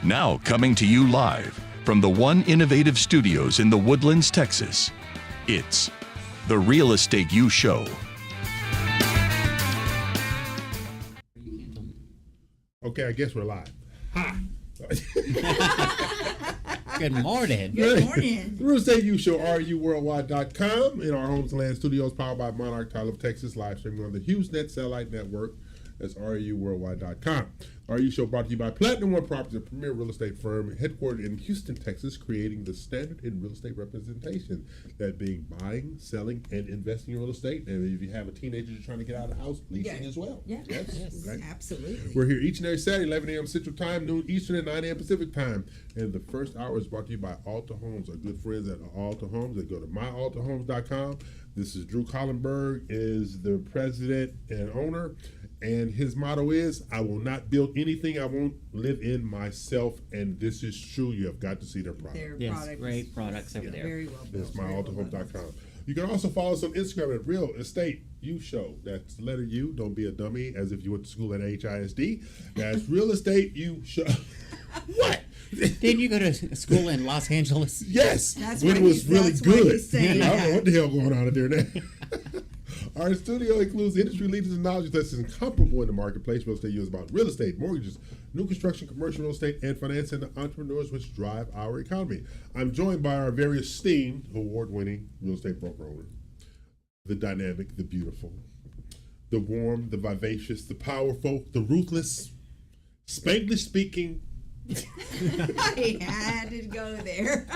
Now coming to you live from the One Innovative Studios in the Woodlands, Texas, it's The Real Estate U Show. Okay, I guess we're live. Ha! Good morning. Good morning. The Real Estate U Show, ruworldwide.com, in our homes and land studios, powered by Monarch Title of Texas, live streaming on the HughesNet Satellite Network. That's ruworldwide.com. RU Show brought to you by Platinum One Properties, a premier real estate firm headquartered in Houston, Texas, creating the standard in real estate representation. That being buying, selling, and investing in real estate. And if you have a teenager you're trying to get out of the house, leasing as well. Yeah. Yes. Okay. Absolutely. We're here each and every Saturday, 11 a.m. Central Time, noon Eastern, and 9 a.m. Pacific Time. And the first hour is brought to you by Alta Homes, our good friends at Alta Homes. They go to myaltahomes.com. This is Drew Collenberg, is the president and owner. And his motto is, I will not build anything I won't live in myself. And this is true. You have got to see their product. Yes, great products over there. Very well built. It's myaltahomes.com. You can also follow us on Instagram at Real Estate U Show. That's the letter U. Don't be a dummy as if you went to school at HISD. That's Real Estate U Show. What? Didn't you go to school in Los Angeles? Yes. That's when what it was he's- really that's what good. he's saying, I don't know yeah. what the hell going on in there now. Our studio includes industry leaders and knowledge that's incomparable in the marketplace. Real Estate U is about real estate, mortgages, new construction, commercial real estate, and financing the entrepreneurs which drive our economy. I'm joined by our very esteemed, award-winning real estate broker owner, the dynamic, the beautiful, the warm, the vivacious, the powerful, the ruthless, Spanglish speaking. I had to go there.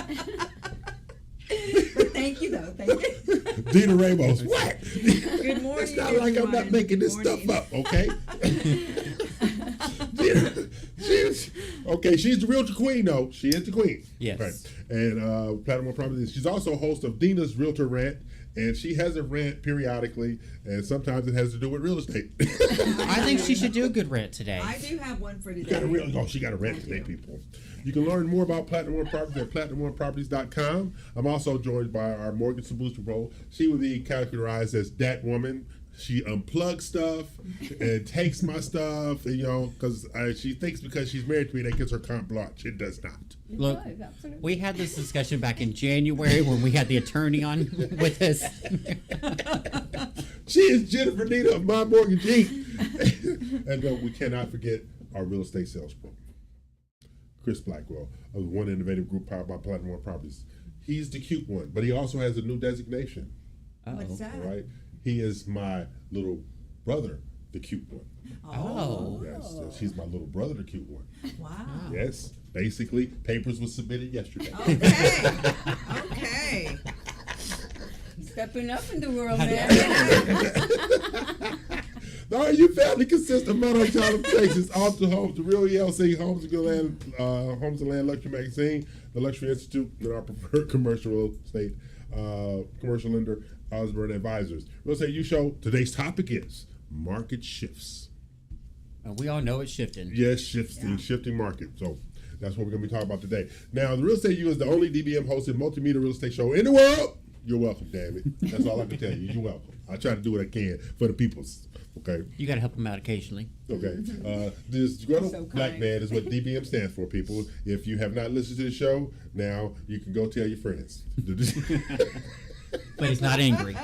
But thank you, though. Thank you. Dina Ramos. What? Good morning. It's not like I'm not making this stuff up, okay? She's the realtor queen, though. She is the queen. Yes. Right. And Platinum One Properties. She's also host of Dina's Realtor Rant, and she has a rant periodically, and sometimes it has to do with real estate. I think she should do a good rant today. I do have one for She today. got a rant today, people. You can learn more about Platinum One Properties at platinumoneproperties.com. I'm also joined by our Mortgage Booster Pro. She would be categorized as that woman. She unplugs stuff and takes my stuff, and, because she thinks because she's married to me that gives her carte blanche. It does not. Look, we had this discussion back in January when we had the attorney on with us. She is Jennifer Nita of My Mortgage Inc. And we cannot forget our real estate sales pro, Chris Blackwell of the One Innovative Group powered by Platinum One Properties. He's the cute one, but he also has a new designation. What's that? All right. He is my little brother, the cute one. Oh. Yes, she's my little brother, the cute one. Wow. Yes, basically, papers were submitted yesterday. Okay. Stepping up in the world, How man. The RU family consists of Monarch Title of Texas, Alta Homes, the Real ELC, Homes and Land Luxury Magazine, the Luxury Institute, and our preferred commercial real estate commercial lender, Osborne Advisors. Real Estate U Show. Today's topic is market shifts. We all know it's shifting. Yes, shifting market. So that's what we're going to be talking about today. Now, the Real Estate U is the only DBM hosted multimedia real estate show in the world. You're welcome, damn it. That's all I can tell you. You're welcome. I try to do what I can for the peoples. Okay. You got to help them out occasionally. Okay. This Gretel So Black kind. Man is what DBM stands for, people. If you have not listened to the show, now you can go tell your friends. But he's not angry.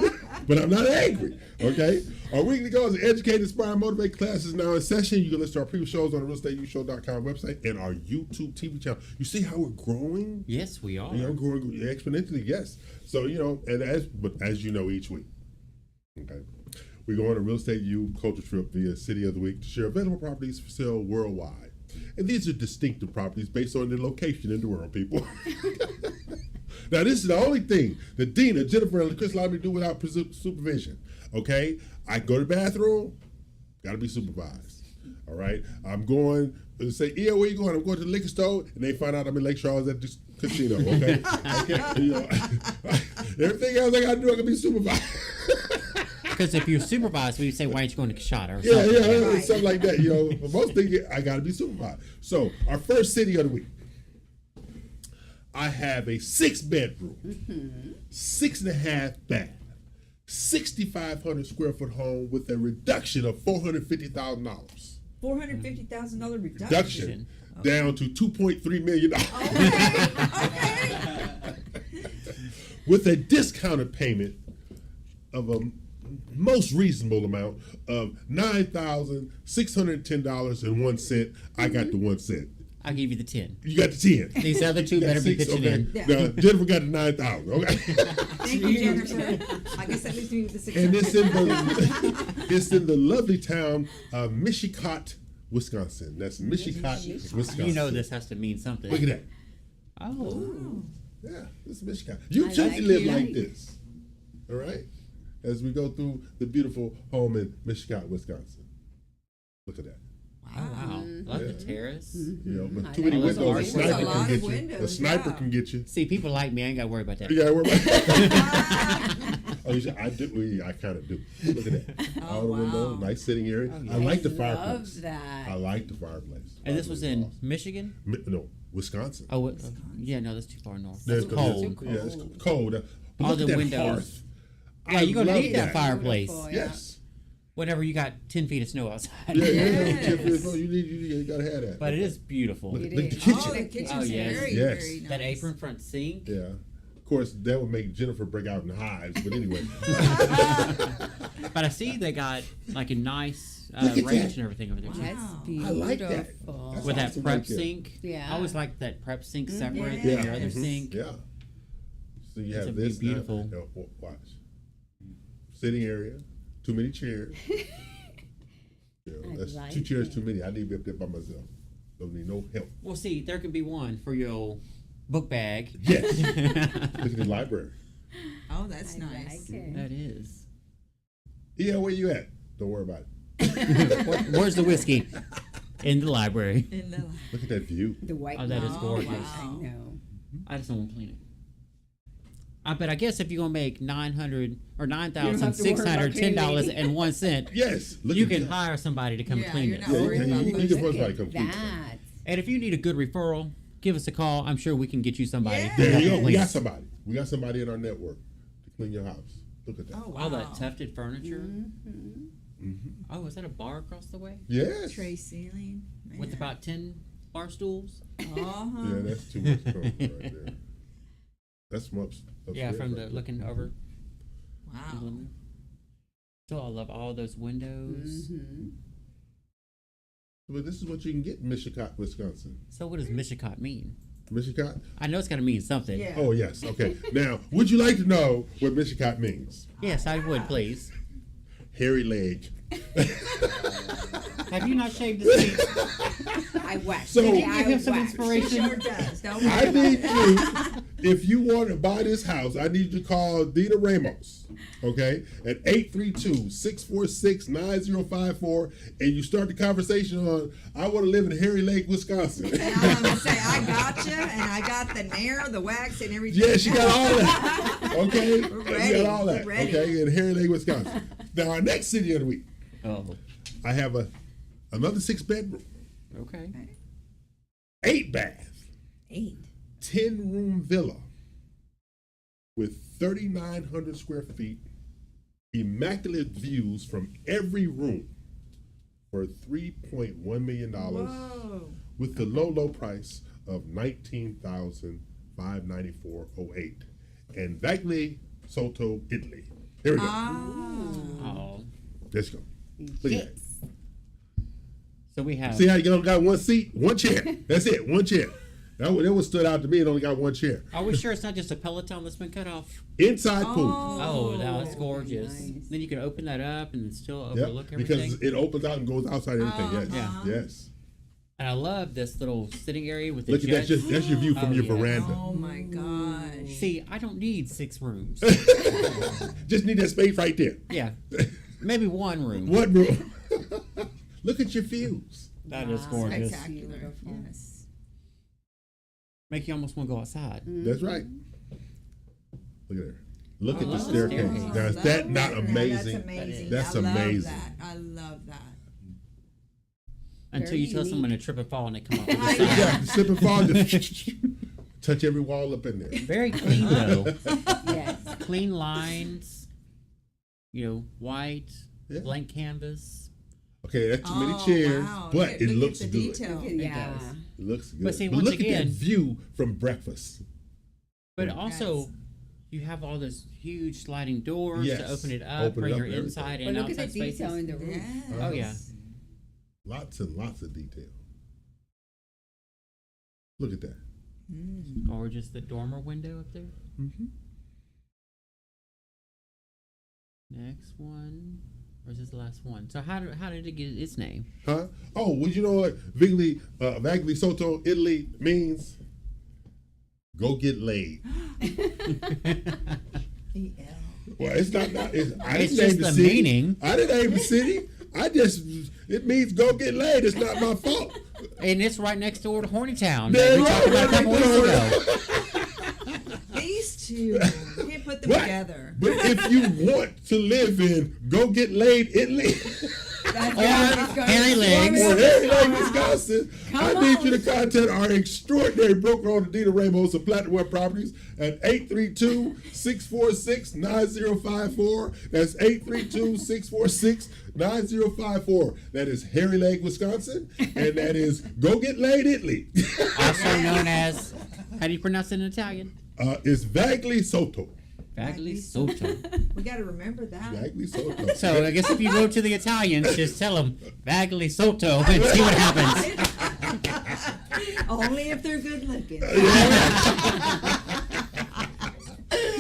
But I'm not angry, okay? Our weekly goals are educate, inspire, motivate classes now in session. You can listen to our previous shows on the realestateyouShow.com website and our YouTube TV channel. You see how we're growing? Yes, we are. Growing exponentially, yes. So, and as you know, each week, okay, we go on a Real Estate U culture trip via City of the Week to share available properties for sale worldwide. And these are distinctive properties based on their location in the world, people. Now, this is the only thing that Dina, Jennifer, and Chris allowed me to do without supervision, okay? I go to the bathroom, got to be supervised, all right? I'm going, say, yeah, where you going? I'm going to the liquor store, and they find out I'm in Lake Charles at the casino, okay? Everything else I got to do, I can be supervised. Because if you're supervised, we would say, why aren't you going to Kashada or Yeah, something? right. Something like that, But most things, I got to be supervised. So, our first city of the week. I have a 6-bedroom, 6.5 bath, 6,500 square foot home with a reduction of $450,000. $450,000 reduction. Reduction. down to $2.3 million. Okay. With a discounted payment of a most reasonable amount of $9,610.01. I got the 1 cent. I'll give you the 10. You got the 10. These other two Got better be 6, pitching okay. in. Yeah. Now, Jennifer got the 9,000. Okay. Thank you, Jennifer. I guess that leaves me with the 600. And it's in the lovely town of Michicot, Wisconsin. That's Michicot, Wisconsin. You know this has to mean something. Look at that. Oh. Yeah, this is Michigan. You I just like live it. like this. All right? As we go through the beautiful home in Michigan, Wisconsin. Look at that. Oh, wow. Love the Yeah. terrace. You know, but I too many like windows, those a sniper windows. can A lot get of you. A windows, sniper yeah. can get you. See, people like me. I ain't got to worry about that. You gotta worry about Oh, you should, I do. I kind of do. Look at that. All the wow. windows, nice sitting area. Oh, I yeah. like the Love fireplace. that. I like the fireplace. And this was in Fireplace is Michigan? awesome. No, Wisconsin. Oh, yeah, no, that's too far north. Yeah, That's it's cold. Yeah, it's cold. But All look the at that windows. hearth. Yeah, I you're going to love need that fireplace. Beautiful. Yes. Whenever you got 10 feet of snow outside. Yeah, Yes. you gotta have that. But it is beautiful. Look, It look at the is. kitchen. Oh, the kitchen's Oh, yes. very, Yes. very nice. That apron front sink. Yeah. Of course, that would make Jennifer break out in hives. But anyway, But I see they got like a nice Look at range that. and everything over there. too. That's Wow. beautiful. I like that. That's With that awesome prep right there. sink. Yeah. I always like that prep sink separate Yeah. than your other Mhm. sink. Yeah. So you It's have a this now. beautiful- Watch. Sitting area. Too many chairs. I That's like 2 chairs it. too many. I need to be up there by myself. Don't need no help. Well, see, there could be one for your book bag. Yes. Look at the library. Oh, that's I nice. like it. That is. Yeah, where you at? Don't worry about it. Where's the whiskey? In the library. In the, Look at that view. The white. Oh, that is wall. gorgeous. I Wow. know. I just don't want to clean it. But I guess if you're gonna make $900 or don't have to worry about $9,610.01, Yes. Look you at can that. hire somebody to come Yeah, clean you're it. not Yeah, worried you about can losing find Look somebody at to come clean it. that. And if you need a good referral, give us a call. I'm sure we can get you somebody. Yeah. There you go. to We clean got it. somebody. We got somebody in our network to clean your house. Look at that. oh, wow. All that tufted furniture. Mm-hmm. Oh, is that a bar across the way? Yes. Tray ceiling. With Man. about 10 bar stools? Uh-huh. Yeah, that's too much comfort right there. That's from Yeah, upstairs from right the there. looking over. Wow. So I love all those windows. Mm-hmm. But this is what you can get in Michicot, Wisconsin. So what does Michicot mean? Michicot? I know it's got to mean something. Yeah. Oh, yes. Okay. Now, would you like to know what Michicot means? Yes, I would, please. Hairy leg. Have you not shaved the seat? I wax. So- it. Can you I give some wax. inspiration? She sure does. Don't worry I about need it. you, if you want to buy this house, I need you to call Dina Ramos, okay, at 832-646-9054, and you start the conversation on, I want to live in Hairy Lake, Wisconsin. And I'm gonna say I got you, and I got the nair, the wax, and everything. Yeah, she got all that. Okay? We're She ready. got all that. We're ready. Okay, in Hairy Lake, Wisconsin. Now, our next city of the week, Oh, I have another 6-bedroom, okay. 8-bath, 8. 10-room villa with 3,900 square feet, immaculate views from every room for $3.1 million Whoa. with the low price of $19,594.08 and Vagli Soto, Italy. Here we go. Oh. Let's go. Look at that. So we have. See how you only got one seat, one chair. That's it, one chair. That what stood out to me. It only got one chair. Are we sure it's not just a Peloton that's been cut off? Inside pool. Oh, no, that's gorgeous. nice. Then you can open that up and still Yep, overlook everything. because it opens out and goes outside everything. Yes, Yeah. yes. And I love this little sitting area with the Look at that. jets. That's your view from Oh, your yeah. veranda. Oh my gosh. See, I don't need 6 rooms. Just need that space right there. Yeah, maybe 1 room. One room. Look at your views. That is gorgeous. Spectacular. Beautiful. Yes. Make you almost want to go outside. That's right. Look at her. Look I at the love the staircase. staircase. Now, is Love that not it. amazing? That's amazing. That's I love amazing. that. I love that. Until Very you tell unique. someone to trip and fall and they come off the I side. Yeah, slip and fall. Just touch every wall up in there. Very clean though. Yes. Clean lines. You know, white, Yeah. blank canvas. Okay, that's too many Oh, chairs, wow. but Look it at looks the good. detail. Yeah. does. It looks good. But see, once look at again- that view from breakfast. But also, you have all those huge sliding doors Yes. to open it up Open for it up your and everything. inside But and look at the outside detail spaces. in the roof. Yes. Oh yeah. Lots and lots of detail. Look at that. Or just the dormer window up there. Mm-hmm. Next one. Or is this the last one? So how did it get its name? Huh? Oh, well, you know what? Vagli Sotto, Italy means go get laid. Well, it's not. I didn't It's name just the the city. meaning. I didn't name the city. It means go get laid. It's not my fault. And it's right next door to Hornytown. Damn That we right, talked about a couple right weeks there. ago. These two, you can't put them What? together. But if you want to live in go get laid Italy That's Or Hairy Legs. or Hairy Lake, Wisconsin, I Come need on. you to contact our extraordinary broker on Adina Ramos of Platinum Web Properties at 832-646-9054. That's 832-646-9054. That is Hairy Lake, Wisconsin, and that is Go Get Laid Italy. Also known as, how do you pronounce it in Italian? It's Vagli Sotto. Vagli Sotto. We got to remember that. Vagli Sotto. So I guess if you go to the Italians, just tell them Vagli Sotto and see what happens. Only if they're good looking.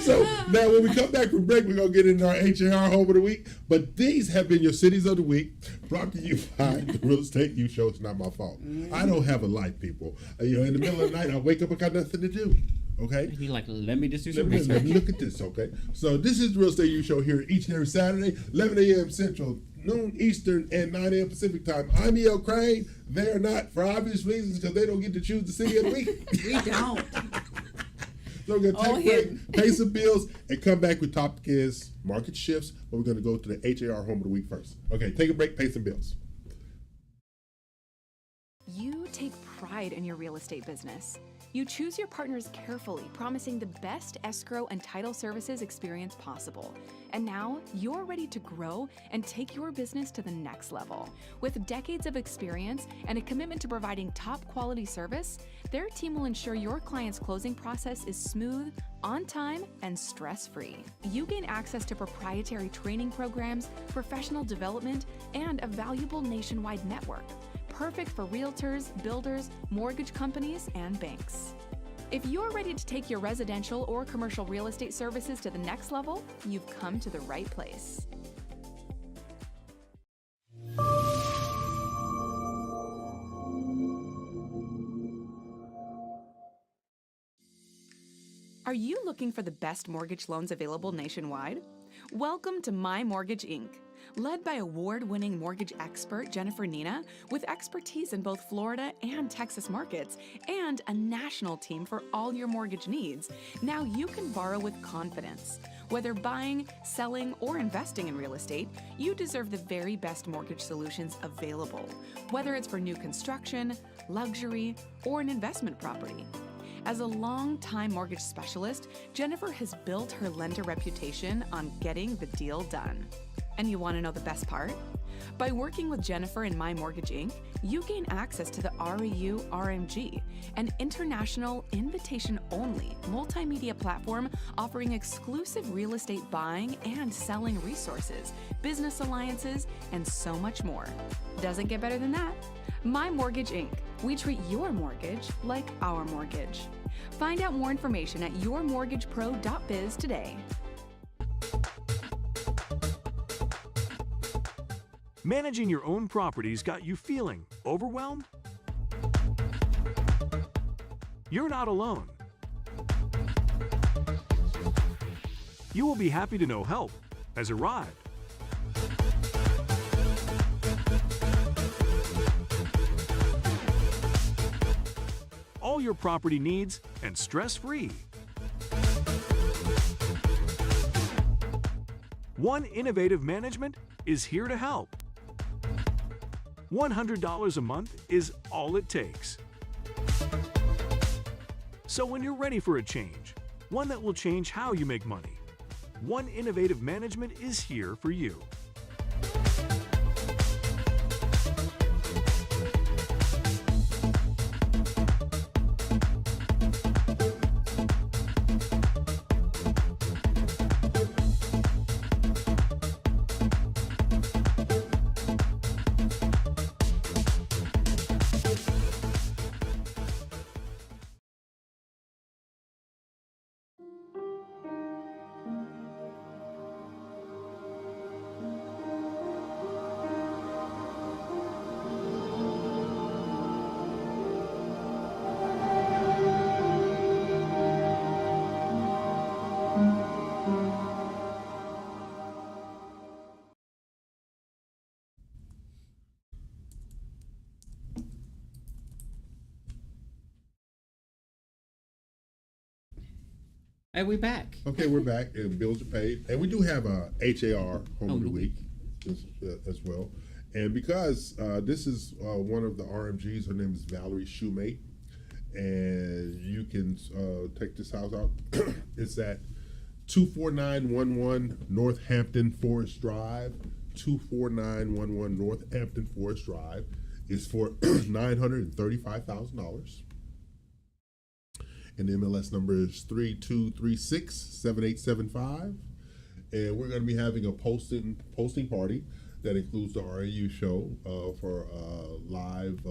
So now when we come back from break, we're going to get into our HAR Home of the Week. But these have been your Cities of the Week, brought to you by the Real Estate You Show. It's not my fault. I don't have a life, people. In the middle of the night, I wake up, I got nothing to do. Okay? Be like, let me just do Let some me research. look at this, okay? So this is the Real Estate You Show here each and every Saturday, 11 a.m. Central, noon Eastern, and 9 a.m. Pacific time. I'm E.L. Crane. They're not, for obvious reasons, because they don't get to choose the city of the week. We don't. So we're going All to take a him. break, pay some bills, and come back with topic is market shifts. But we're going to go to the HAR Home of the Week first. Okay, take a break, pay some bills. You take pride in your real estate business. You choose your partners carefully, promising the best escrow and title services experience possible. And now you're ready to grow and take your business to the next level. With decades of experience and a commitment to providing top quality service, their team will ensure your client's closing process is smooth, on time, and stress-free. You gain access to proprietary training programs, professional development, and a valuable nationwide network. Perfect for realtors, builders, mortgage companies, and banks. If you're ready to take your residential or commercial real estate services to the next level, you've come to the right place. Are you looking for the best mortgage loans available nationwide? Welcome to My Mortgage Inc. Led by award-winning mortgage expert Jennifer Nina, with expertise in both Florida and Texas markets, and a national team for all your mortgage needs, now you can borrow with confidence. Whether buying, selling, or investing in real estate, you deserve the very best mortgage solutions available, whether it's for new construction, luxury, or an investment property. As a long-time mortgage specialist, Jennifer has built her lender reputation on getting the deal done. And you want to know the best part? By working with Jennifer and My Mortgage Inc., you gain access to the REU RMG, an international, invitation-only multimedia platform offering exclusive real estate buying and selling resources, business alliances, and so much more. Doesn't get better than that. My Mortgage Inc. We treat your mortgage like our mortgage. Find out more information at yourmortgagepro.biz today. Managing your own properties got you feeling overwhelmed? You're not alone. You will be happy to know help has arrived. All your property needs and stress-free. One Innovative Management is here to help. $100 a month is all it takes. So when you're ready for a change, one that will change how you make money, One Innovative Management is here for you. Hey, we back. Okay, we're back, and bills are paid, and we do have a HAR Home of the Week as well. And because this is one of the RMGs, her name is Valerie Shoemate, and you can take this house out. It's at 24911 Northampton Forest Drive. 24911 Northampton Forest Drive is for $935,000. And the MLS number is 32367875. And we're going to be having a posting party that includes the RAU show for live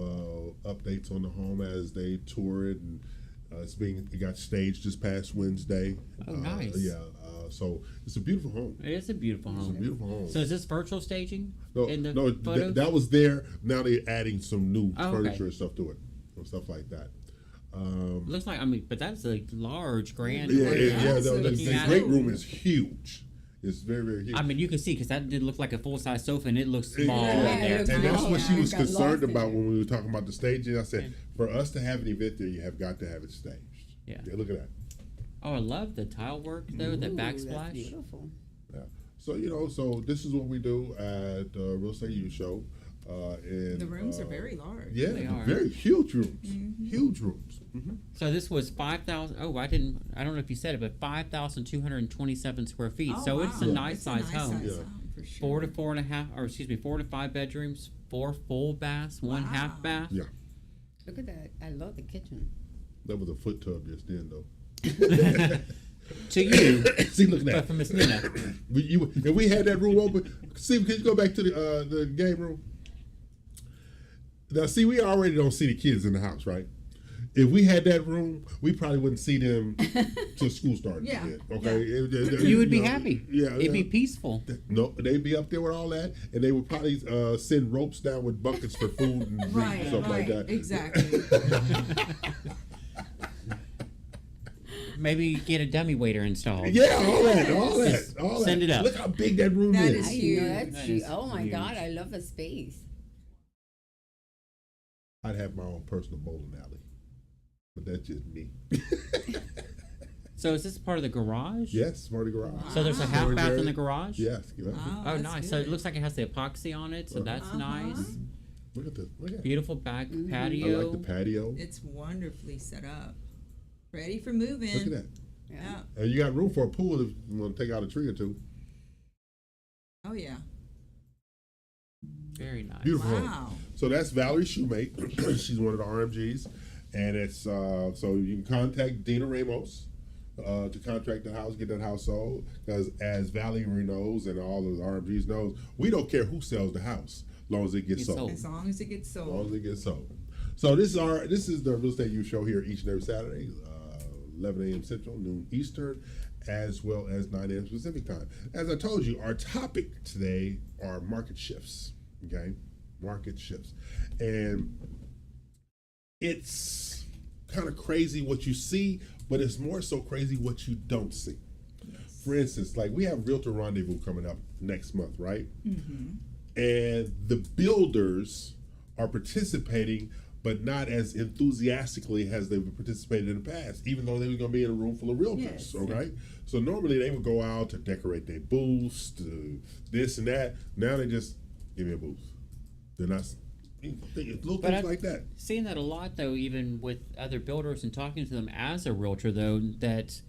updates on the home as they tour it, and it got staged this past Wednesday. Oh, nice. So it's a beautiful home. It is a beautiful home. It's a beautiful home. So is this virtual staging? No, in the no, photos? that was there. Now they're adding some new Oh, furniture okay. and stuff to it, and stuff like that. Looks like, but that's a large, grand. Yeah, room. the great room is huge. It's very, very huge. You can see, because that did look like a full-size sofa, and it looks small Yeah, in there. and that's what she was Got concerned lost in about there. when we were talking about the staging. I said, for us to have an event there, you have got to have it staged. Yeah. Look at that. Oh, I love the tile work, though, the Ooh, that's backsplash. beautiful. Yeah. So so this is what we do at Real Estate U Show. And The rooms are very large. Yeah, They are. very huge rooms. Huge rooms. So this was 5,000. Oh, I don't know if you said it, but 5,227 square feet. Oh, So it's a wow. nice It's a size home. Yeah. For sure. 4 to 5 bedrooms, 4 full baths, 1 Wow. half bath. Yeah. Look at that. I love the kitchen. That was a foot tub just then, though. To you, See, look at but that. for Miss Nina. If we had that room open, see, can you go back to the game room? Now, see, we already don't see the kids in the house, right? If we had that room, we probably wouldn't see them till school started. Yeah. Again, okay, You would be happy. Yeah, It'd be peaceful. No, they'd be up there with all that, and they would probably send ropes down with buckets for food and drink Right, and stuff like that. Exactly. Maybe get a dummy waiter installed. Yeah, all that. Send it up. Look how big that room That is. is I huge. know that's That huge. is Oh my huge. God, I love the space. I'd have my own personal bowling alley, but that's just me. So is this part of the garage? Yes, Mardi Gras. So there's a half Storage bath area. in the garage? Yes. Yeah. Oh, that's nice. So good. it looks like it has the epoxy on it, so that's nice. Look at this. Look at it. Beautiful back I patio. like the patio. It's wonderfully set up. Ready for moving. Look at that. Yeah. And you got room for a pool if you want to take out a tree or two. Oh yeah. Very nice. Beautiful home. Wow. So that's Valerie Shoemate. She's one of the RMGs. And it's so you can contact Dina Ramos to contract the house, get that house sold. Because as Valerie knows and all of the RMGs knows, we don't care who sells the house, as long as it gets It's sold. sold. As long as it gets As long as sold. it gets sold. So this is the Real Estate U Show here each and every Saturday, 11 a.m. Central, noon Eastern, as well as 9 a.m. Pacific time. As I told you, our topic today are market shifts. Okay, market shifts, and it's kind of crazy what you see, but it's more so crazy what you don't see. For instance, like we have Realtor Rendezvous coming up next month, right? And the builders are participating, but not as enthusiastically as they've participated in the past, even though they were going to be in a room full of realtors, Yes. okay? So normally they would go out to decorate their booths, to this and that. Now they just give me a booth. They're not, little But things like that. Seeing that a lot, though, even with other builders and talking to them as a realtor, though, that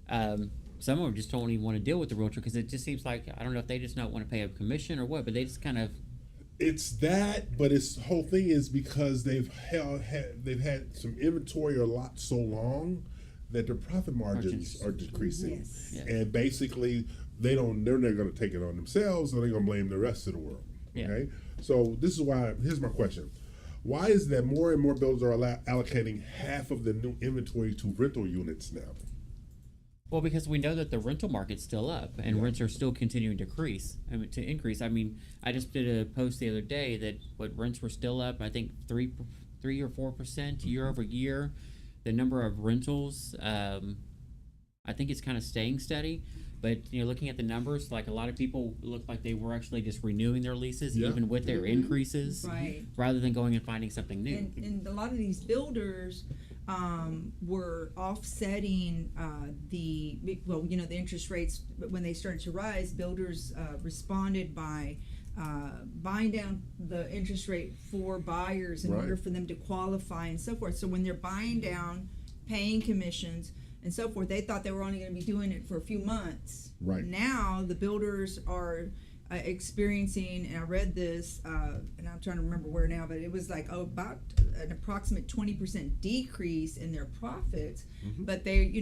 some of them just don't even want to deal with the realtor because it just seems like, I don't know if they just not want to pay a commission or what, but they just kind of. It's that, but it's the whole thing is because they've had some inventory a lot so long that their profit margins are decreasing, Yes. Yes. and basically they're not going to take it on themselves, so they're going to blame the rest of the world. Yeah. Okay, so this is why. Here's my question: why is it that more and more builders are allocating half of the new inventory to rental units now? Well, because we know that the rental market's still up and rents are still continuing to increase. I just did a post the other day that rents were still up. I think 3 or 4% year over year. The number of rentals, I think it's kind of staying steady. But looking at the numbers, like a lot of people look like they were actually just renewing their leases, Yeah. even with their increases, Right. rather than going and finding something new. And a lot of these builders were offsetting the interest rates. But when they started to rise, builders responded by buying down the interest rate for buyers in Right. order for them to qualify and so forth. So when they're buying down, paying commissions and so forth, they thought they were only going to be doing it for a few months. Right. Now the builders are experiencing, and I read this, and I'm trying to remember where now, but it was like about an approximate 20% decrease in their profits. But they,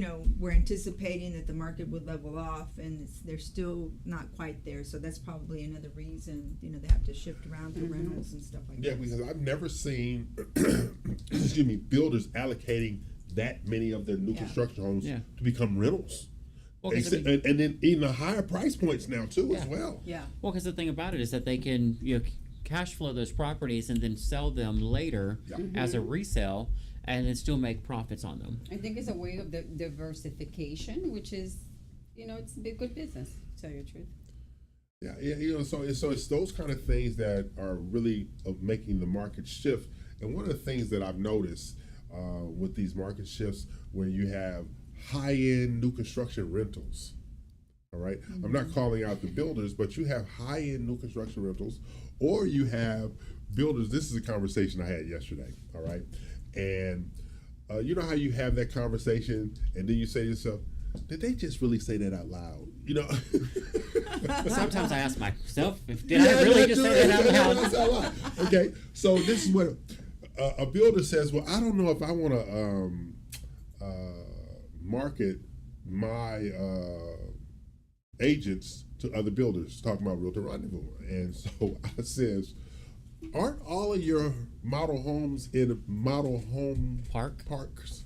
were anticipating that the market would level off, and they're still not quite there. So that's probably another reason, they have to shift around to rentals and stuff like Yeah, that. because I've never seen, excuse me, builders allocating that many of their new Yeah. construction homes Yeah. to become rentals. Well, 'cause I mean- And then even the higher price points now too as Yeah. well. Yeah. Well, because the thing about it is that they can cash flow those properties and then sell them later Yeah. as a resale, and then still make profits on them. I think it's a way of diversification, which is, it's a good business, to tell you the truth. Yeah, so it's those kind of things that are really making the market shift. And one of the things that I've noticed with these market shifts, when you have high-end new construction rentals, all right? I'm not calling out the builders, but you have high-end new construction rentals, or you have builders. This is a conversation I had yesterday, all right? And you know how you have that conversation, and then you say to yourself, did they just really say that out loud? Sometimes I ask myself, did I really just say that out loud? Okay, so this is what a builder says. Well, I don't know if I want to market my agents to other builders, talking about Realtor Rendezvous. And so I says, aren't all of your model homes in model home parks?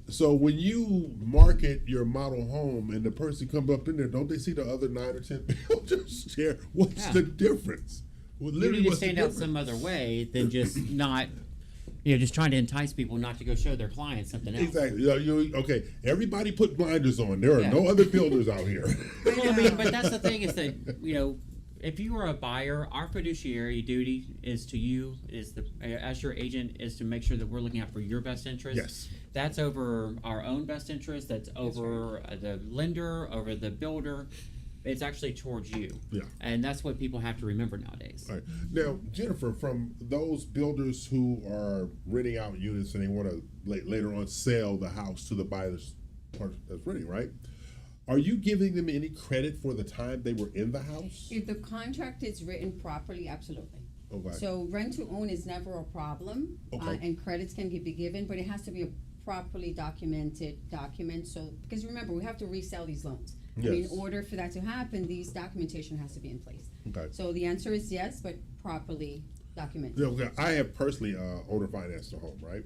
So when you market your model home and the person comes up in there, don't they see the other 9 or 10 builders there? What's Yeah. the difference? Well, You literally, need to what's the stand out difference? some other way than just not, just trying to entice people not to go show their clients something else. Exactly. Okay, everybody put blinders on. There are Yeah. no other builders out here. Well, I mean, but that's the thing is that, if you are a buyer, our fiduciary duty is to you, as your agent, is to make sure that we're looking out for your best interest. Yes. That's over our own best interest. That's over the lender, over the builder. It's actually towards you. Yeah. And that's what people have to remember nowadays. All right. Now, Jennifer, from those builders who are renting out units and they want to later on sell the house to the buyer that's renting, right? Are you giving them any credit for the time they were in the house? If the contract is written properly, absolutely. Okay. So rent to own is never a problem, Okay. and credits can be given, but it has to be a properly documented document. So, because remember, we have to resell these loans. And Yes. in order for that to happen, these documentation has to be in place. Okay. So the answer is yes, but properly documented. Yeah, okay. I have personally owner financed a home, right?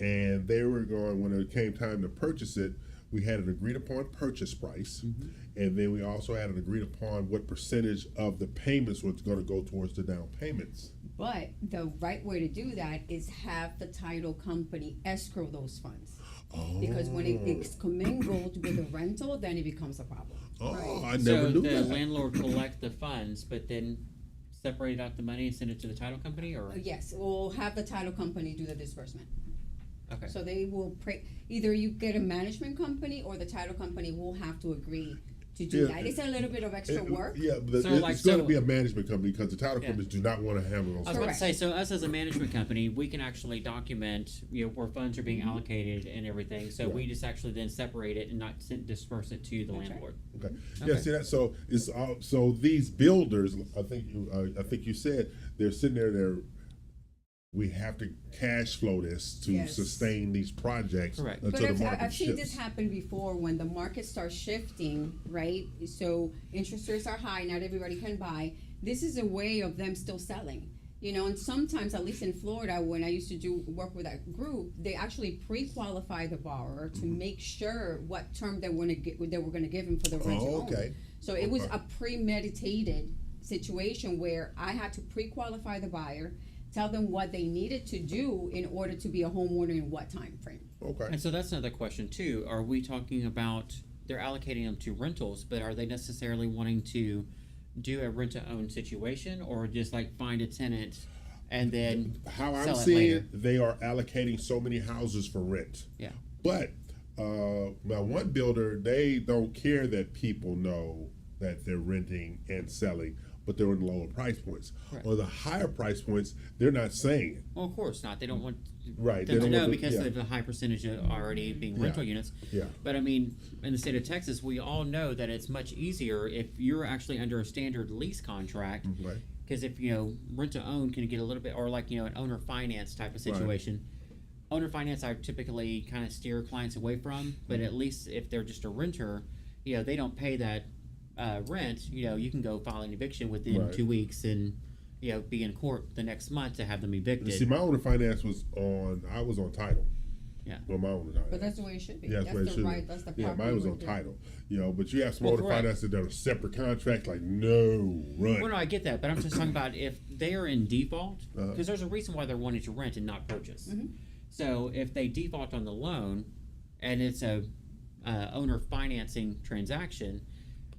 And they were going, when it came time to purchase it, we had an agreed upon purchase price, and then we also had an agreed upon what percentage of the payments was going to go towards the down payments. But the right way to do that is have the title company escrow those funds. Because when it's commingled with a rental, then it becomes a problem. Oh, I So never knew the that. landlord collect the funds, but then separate out the money and send it to the title company, or Yes, we'll have the title company do the disbursement. okay. So they will either you get a management company or the title company will have to agree to do Yeah. that. It's a little bit of extra work. Yeah, but So, it's going to be a management company because the title Yeah. companies do not want to handle those. I was about to Correct. say, so us as a management company, we can actually document, where funds are being allocated and everything. So we Right. just actually then separate it and not disperse it to the That's right. landlord. Okay. Okay. Yeah. See that. So it's so these builders. I think you said they're sitting there. We have to cash flow this to Yes. sustain these projects Correct. But until the market I've seen this shifts. happen before when the market starts shifting, right? So interest rates are high, not everybody can buy. This is a way of them still selling. And sometimes, at least in Florida, when I used to do work with that group, they actually pre-qualify the borrower to make sure what term they were going to give him for the rent to Oh, own. okay. So it was Okay. a premeditated situation where I had to pre-qualify the buyer, tell them what they needed to do in order to be a homeowner in what time frame. Okay. And so that's another question too. Are we talking about they're allocating them to rentals, but are they necessarily wanting to do a rent to own situation, or just like find a tenant and then How I'm sell it seeing later. it, they are allocating so many houses for rent. Yeah. But now one builder, they don't care that people know that they're renting and selling, but they're on the lower price points. Right. Or the higher price points, they're not saying it. Well, of course not. They don't want Right, them they to don't know want to- because yeah. of the high percentage of already being rental units. Yeah. But I mean, in the state of Texas, we all know that it's much easier if you're actually under a standard lease contract. Right. Because if, rent to own can get a little bit, or like, an owner finance type of situation. Owner finance, I typically kind of steer clients away from, but at least if they're just a renter, they don't pay that rent. You can go file an eviction within Right. 2 weeks and, be in court the next month to have them evicted. See, my owner finance I was on title. Yeah. Well, my owner finance. But that's the way it should be. Yeah, That's what it the should right. be. That's the Yeah, proper mine was way on to do it. title. But you have some Well, owner correct. finance that done a separate contract, like, no, run. Well, no, I get that, but I'm just talking about if they are in default, Uh-huh. because there's a reason why they're wanting to rent and not purchase. So if they default on the loan, and it's a owner financing transaction,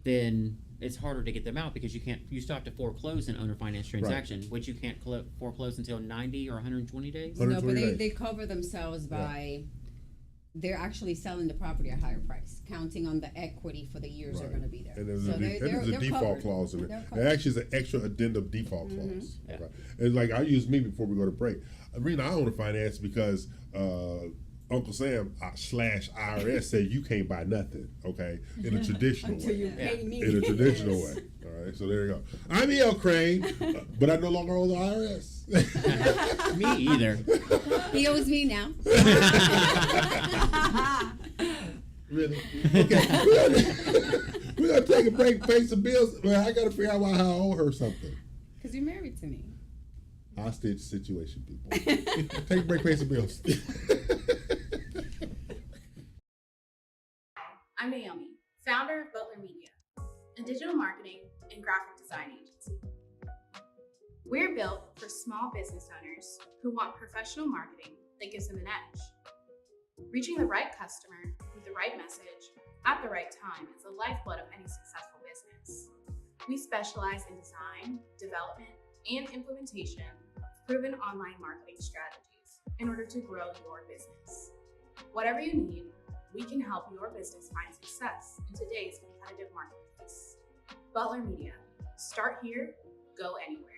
then it's harder to get them out because you still have to foreclose an owner finance transaction, which you can't foreclose until 90 or 120 days. No, but 120 days. they cover themselves by they're actually selling the property at a higher price, counting on the equity for the years they're Right. going to be there. And there's So a default covered. clause in it. They're And covered. actually, it's an extra addendum default clause. Yeah. Okay. And like I use me before we go to break. The reason I own a finance because Uncle Sam / IRS said you can't buy nothing. Okay, in a traditional Until way. you pay me. In a traditional way. All right. So there you go. I'm E.L. Crane, but I no longer own the IRS. Me either. He owes me now. Really? Okay. We're gonna take a break, pay some bills. Man, I gotta figure out why I owe her something. Because you're married to me. Hostage situation, people. Take a break, pay some bills. I'm Naomi, founder of Butler Media, a digital marketing and graphic design agency. We're built for small business owners who want professional marketing that gives them an edge. Reaching the right customer with the right message at the right time is the lifeblood of any successful business. We specialize in design, development, and implementation of proven online marketing strategies in order to grow your business. Whatever you need, we can help your business find success in today's competitive marketplace. Butler Media. Start here, go anywhere.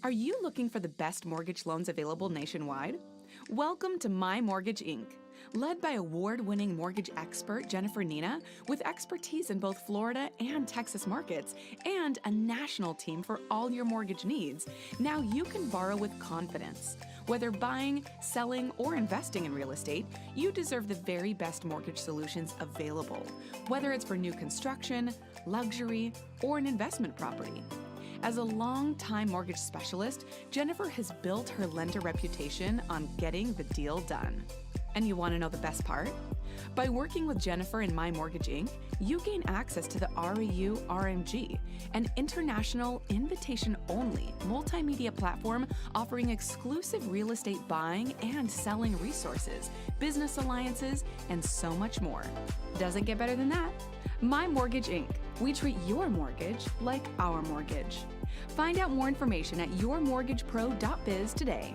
Are you looking for the best mortgage loans available nationwide? Welcome to My Mortgage Inc., led by award-winning mortgage expert Jennifer Nina, with expertise in both Florida and Texas markets, and a national team for all your mortgage needs. Now you can borrow with confidence. Whether buying, selling, or investing in real estate, you deserve the very best mortgage solutions available, whether it's for new construction, luxury, or an investment property. As a long-time mortgage specialist, Jennifer has built her lender reputation on getting the deal done. And you want to know the best part? By working with Jennifer and My Mortgage Inc., you gain access to the REU RMG, an international invitation-only multimedia platform offering exclusive real estate buying and selling resources, business alliances, and so much more. Doesn't get better than that. My Mortgage Inc. We treat your mortgage like our mortgage. Find out more information at yourmortgagepro.biz today.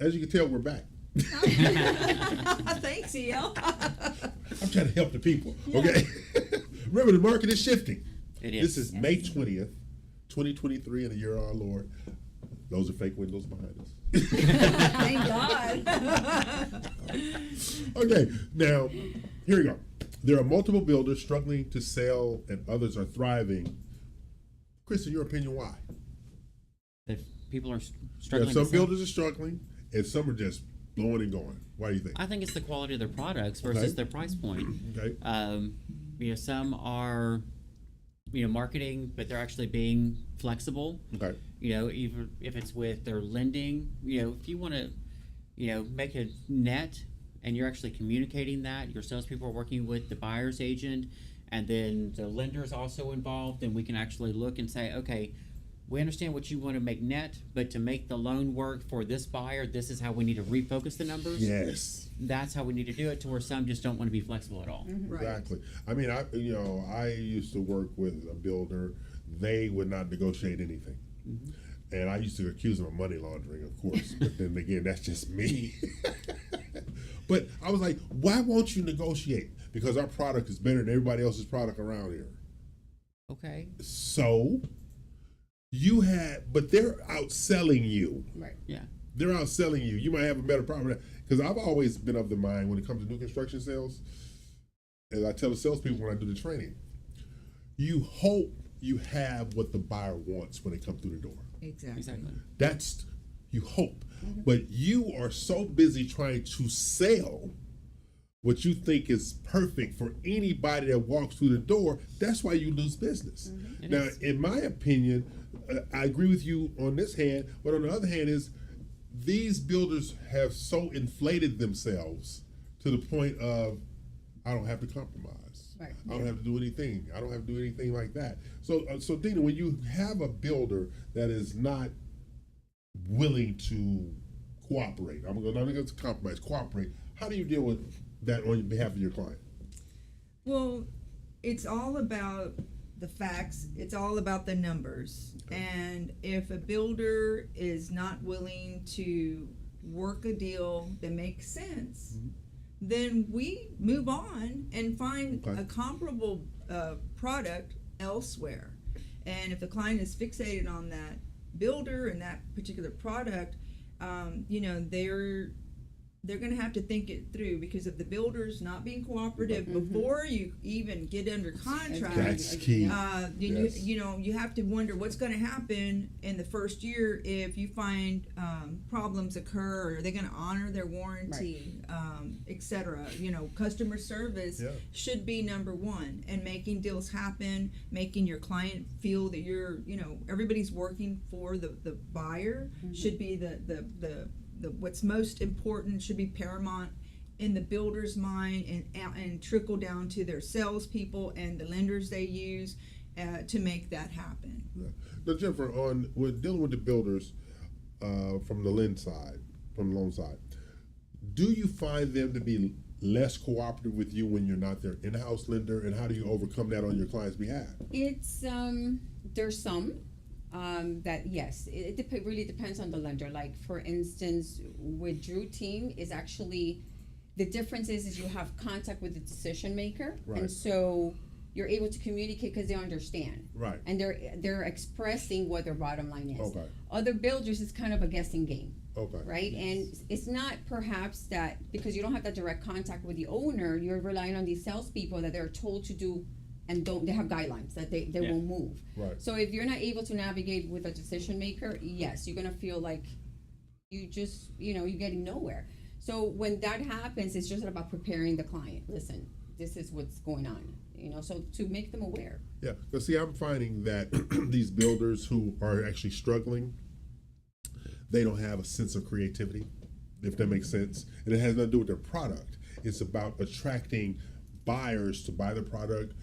as you can tell, we're back. Thanks, EL. I'm trying to help the people. Okay. Remember, the market is shifting. It is. This is May 20th, 2023, in the year of our Lord. Those are fake windows behind us. Thank God. Okay, now, here we go. There are multiple builders struggling to sell and others are thriving. Chris, in your opinion, why? If people are Yeah, struggling, some to sell- builders are struggling and some are just blowing and going. Why do you think? I think it's the quality of their products versus Okay. their price point. Okay. Some are, marketing, but they're actually being flexible. Okay. Even if it's with their lending, if you want to, make a net and you're actually communicating that, your salespeople are working with the buyer's agent, and then the lender is also involved, then we can actually look and say, okay, we understand what you want to make net, but to make the loan work for this buyer, this is how we need to refocus the numbers. Yes. That's how we need to do it, to where some just don't want to be flexible at all. Right. Exactly. I mean, I used to work with a builder. They would not negotiate anything. And I used to accuse them of money laundering, of course. But then again, that's just me. But I was like, why won't you negotiate? Because our product is better than everybody else's product around here. Okay. So but they're outselling you. Right. Yeah. They're outselling you. You might have a better property. Because I've always been of the mind when it comes to new construction sales, as I tell the salespeople when I do the training, you hope you have what the buyer wants when they come through the door. Exactly. That's, you hope. But you are so busy trying to sell what you think is perfect for anybody that walks through the door. That's why you lose business. It Now, is. in my opinion, I agree with you on this hand, but on the other hand is these builders have so inflated themselves to the point of, I don't have to compromise. Right. I don't have to do anything. I don't have to do anything like that. So Dina, when you have a builder that is not willing to cooperate, I'm not going to compromise, cooperate, how do you deal with that on behalf of your client? Well, it's all about the facts. It's all about the numbers. And if a builder is not willing to work a deal that makes sense, then we move on and find Okay. a comparable product elsewhere. And if the client is fixated on that builder and that particular product, they're going to have to think it through, because if the builder's not being cooperative before you even get under contract, That's key. then Yes. you have to wonder what's going to happen in the first year if you find problems occur. Or are they going to honor their warranty, etc. Customer service Yeah. should be number one, and making deals happen, making your client feel that you're, everybody's working for the buyer should be the what's most important, should be paramount in the builder's mind, and trickle down to their salespeople and the lenders they use to make that happen. Yeah. Now, Jennifer, we're dealing with the builders from the loan side. Do you find them to be less cooperative with you when you're not their in-house lender, and how do you overcome that on your client's behalf? It's there's some that yes, it really depends on the lender. Like for instance, with Drew Team is actually the difference is you have contact with the decision maker, Right. and so you're able to communicate because they understand, Right. and they're expressing what their bottom line is. Okay. Other builders is kind of a guessing game. Okay. Right, and it's not perhaps that because you don't have that direct contact with the owner, you're relying on these salespeople that they're told to do, and they have guidelines that they Yeah. will move. Right. So if you're not able to navigate with a decision maker, yes, you're gonna feel like you just you're getting nowhere. So when that happens, it's just about preparing the client. Listen, this is what's going on. So to make them aware. Yeah, because see, I'm finding that these builders who are actually struggling, they don't have a sense of creativity, if that makes sense. And it has nothing to do with their product. It's about attracting buyers to buy the product,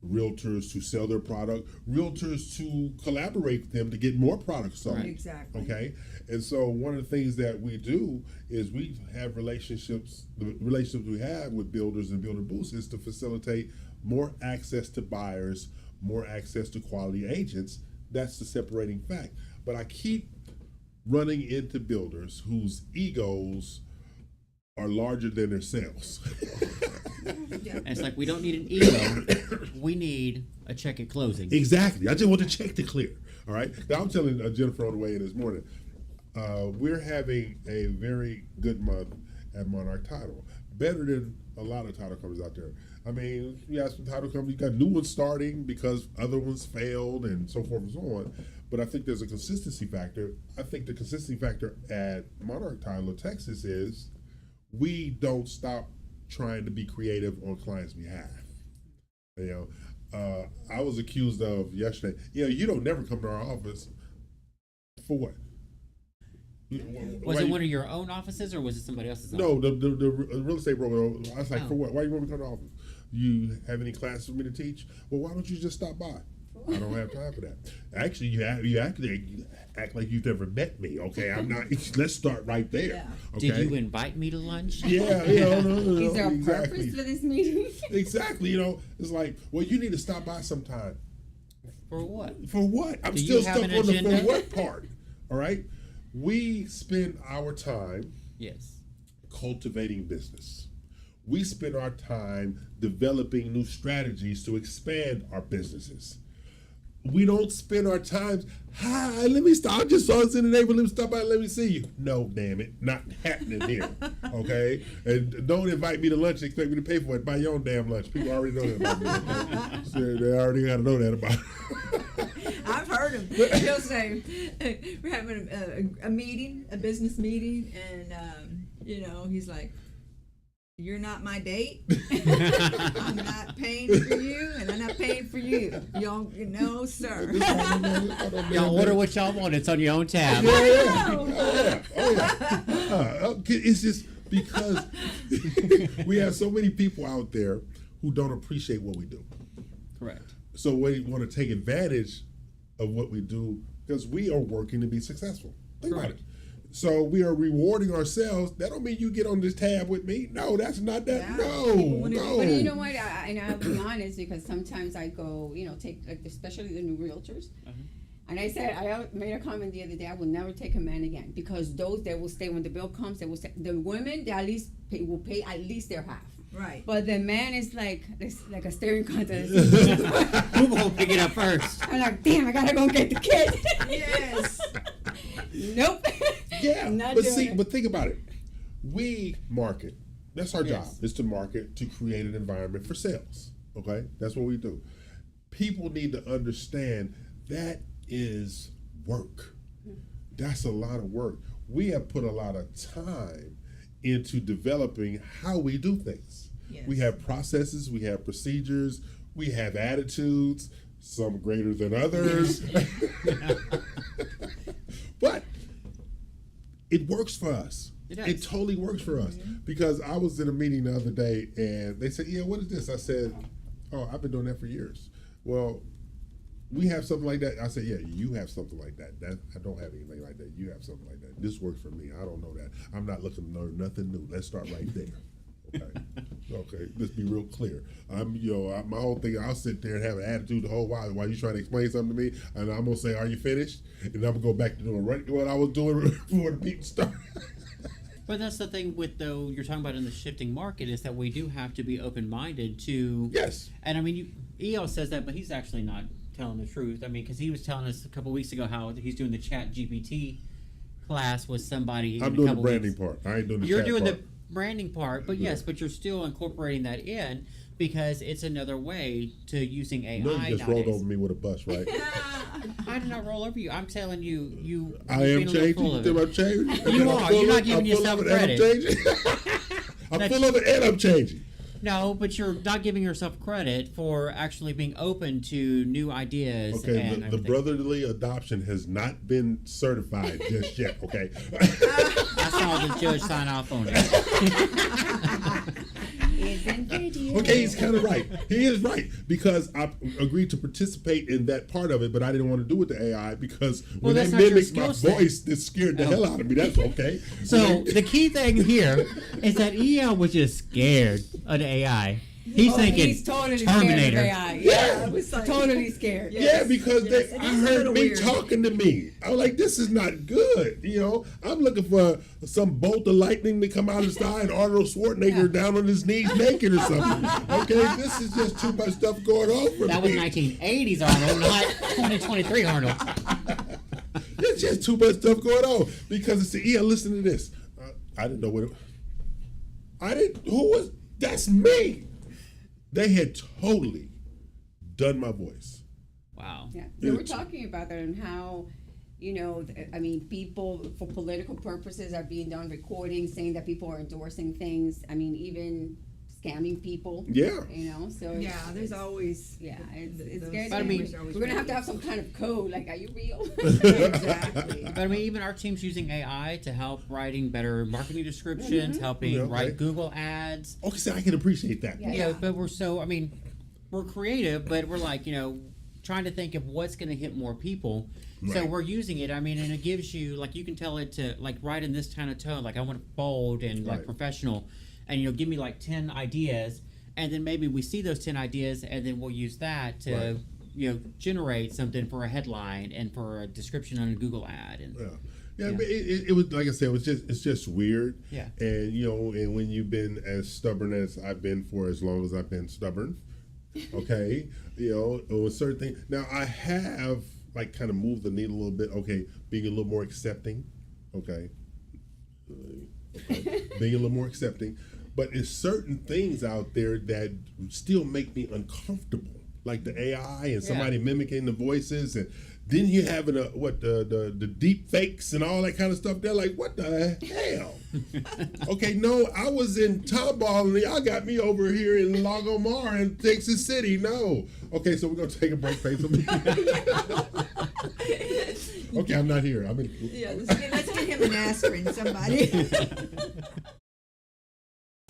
realtors to sell their product, realtors to collaborate with them to get more products sold. Right. Exactly. Okay, and so one of the things that we do is we have relationships. The relationships we have with builders and builder booths is to facilitate more access to buyers, more access to quality agents. That's the separating fact. But I keep running into builders whose egos are larger than their sales. And it's like, we don't need an ego. We need a check at closing. Exactly. I just want the check to clear. All right. Now I'm telling Jennifer on the way in this morning, we're having a very good month at Monarch Title. Better than a lot of title companies out there. I mean, you have some title companies, you got new ones starting because other ones failed and so forth and so on. But I think there's a consistency factor. I think the consistency factor at Monarch Title of Texas is we don't stop trying to be creative on clients' behalf. You know, I was accused of yesterday, you don't never come to our office. For what? Was it one of your own offices, or was it somebody else's office? No, the real estate broker. I was like, Oh. for what? Why you want me to come to the office? You have any classes for me to teach? Well, why don't you just stop by? I don't have time for that. Actually, you act like you've never met me. Okay, I'm not. Let's start right there. Yeah. Okay. Did you invite me to lunch? Yeah, no, Is there a exactly. purpose for this meeting? Exactly. It's like, well, you need to stop by sometime. For what? For what? I'm Do still you have stuck an on the agenda? for what part. All right. We spend our time Yes. cultivating business. We spend our time developing new strategies to expand our businesses. We don't spend our time, hi, let me stop. I just saw us in the neighborhood. Let me stop by. Let me see you. No, damn it. Not happening here. Okay? And don't invite me to lunch and expect me to pay for it. Buy your own damn lunch. People already know that about me. Okay? So they already got to know that about it. I've heard him. He'll say, we're having a meeting, a business meeting, and he's like, "You're not my date. I'm not paying for you, and I'm not paying for you. No, sir." Y'all order what y'all want. It's on your own tab. Oh, yeah. It's just because we have so many people out there who don't appreciate what we do. Correct. So we want to take advantage of what we do because we are working to be successful. Think about it. So we are rewarding ourselves. That don't mean you get on this tab with me. No, that's not that. Yeah. No. But you know what? And I'll be honest, because sometimes I go, take like especially the new realtors. And I said, I made a comment the other day. I will never take a man again because those that will stay when the bill comes. They will stay. The women, they at least will pay at least their half. Right. But the man is like a staring contest. Who gonna pick it up first? I'm like, damn, I gotta go get the kid. Yes. Nope. Yeah, Not but doing it. but think about it. We market. That's our job. Yes. Is to market to create an environment for sales. Okay, that's what we do. People need to understand that is work. That's a lot of work. We have put a lot of time into developing how we do things. Yes. We have processes, we have procedures, we have attitudes, some greater than others. But it works for us. It does. It totally works for us. Because I was in a meeting the other day and they said, "Yeah, what is this?" I said, "Oh, I've been doing that for years." Well, we have something like that. I said, "Yeah, you have something like that. I don't have anything like that. You have something like that. This works for me. I don't know that. I'm not looking to learn nothing new. Let's start right there." Okay. Let's be real clear. My whole thing. I'll sit there and have an attitude the whole while you trying to explain something to me, and I'm gonna say, "Are you finished?" And I'm gonna go back to doing what I was doing before the meeting started. But that's the thing with you're talking about in the shifting market is that we do have to be open-minded to. Yes. And I mean, EO says that, but he's actually not telling the truth. I mean, because he was telling us a couple weeks ago how he's doing the Chat GPT class with somebody. I'm doing the branding part. I ain't doing the You're chat doing part. the branding part, but yes, but you're still incorporating that in because it's another way to using AI. You know you just rolled over me with a bus, right? I did not roll over you. I'm telling you. I am changing. You think I'm changing? You are. You're not giving yourself credit. I'm full of it and I'm changing. No, but you're not giving yourself credit for actually being open to new ideas. Okay, and the everything. brotherly adoption has not been certified just yet, okay? I saw the judge sign off on it. Okay, he's kind of right. He is right because I agreed to participate in that part of it, but I didn't want to do it to AI because when they that's not your mimic my skill set. voice, it scared the hell out of me. That's okay. So the key thing here is that EL was just scared of the AI. He's thinking he's totally Terminator. scared of AI. Yeah. He's totally scared. Yeah, because yes, they, it I is a heard little me weird. talking to me. I was like, this is not good. You know, I'm looking for some bolt of lightning to come out of the sky and Arnold Schwarzenegger down on his knees naked or something. Okay, this is just too much stuff going on for That me. was 1980s Arnold, not 2023 Arnold. There's just too much stuff going on because it's yeah. Listen to this. I didn't know what. I didn't. Who was? That's me. They had totally done my voice. Wow. Yeah, they were talking about that and how, you know, I mean, people for political purposes are being done recordings saying that people are endorsing things. I mean, even scamming people. Yeah. You know, so Yeah, there's always. yeah, it's those scary. But I mean, scammers are always we're gonna have to bad. have some kind of code. Like, are you real? Exactly. But I mean, even our team's using AI to help writing better marketing descriptions, helping Yeah, write okay. Google ads. Okay, so I can appreciate that. Yeah. You know, but we're creative, but we're like, trying to think of what's going to hit more people. So Right. we're using it. I mean, and it gives you, like, you can tell it to, like, write in this kind of tone. Like, I want it bold and, like, Right. professional. And, give me, like, 10 ideas. And then maybe we see those 10 ideas, and then we'll use that to, Right. generate something for a headline and for a description on a Google ad. And Yeah, but it was like I said, it's just weird. Yeah. And and when you've been as stubborn as I've been for as long as I've been stubborn, okay, with certain things. Now I have like kind of moved the needle a little bit. Okay, being a little more accepting. Okay. Being a little more accepting, but it's certain things out there that still make me uncomfortable, like the AI and somebody mimicking the voices, and then you having the deep fakes and all that kind of stuff. They're like, what the hell? Okay, no, I was in Tomball and y'all got me over here in Lagomar in Texas City. No. Okay, so we're gonna take a break, pay some. Okay, I'm not here. I'm in. Yeah, let's get him an aspirin, somebody.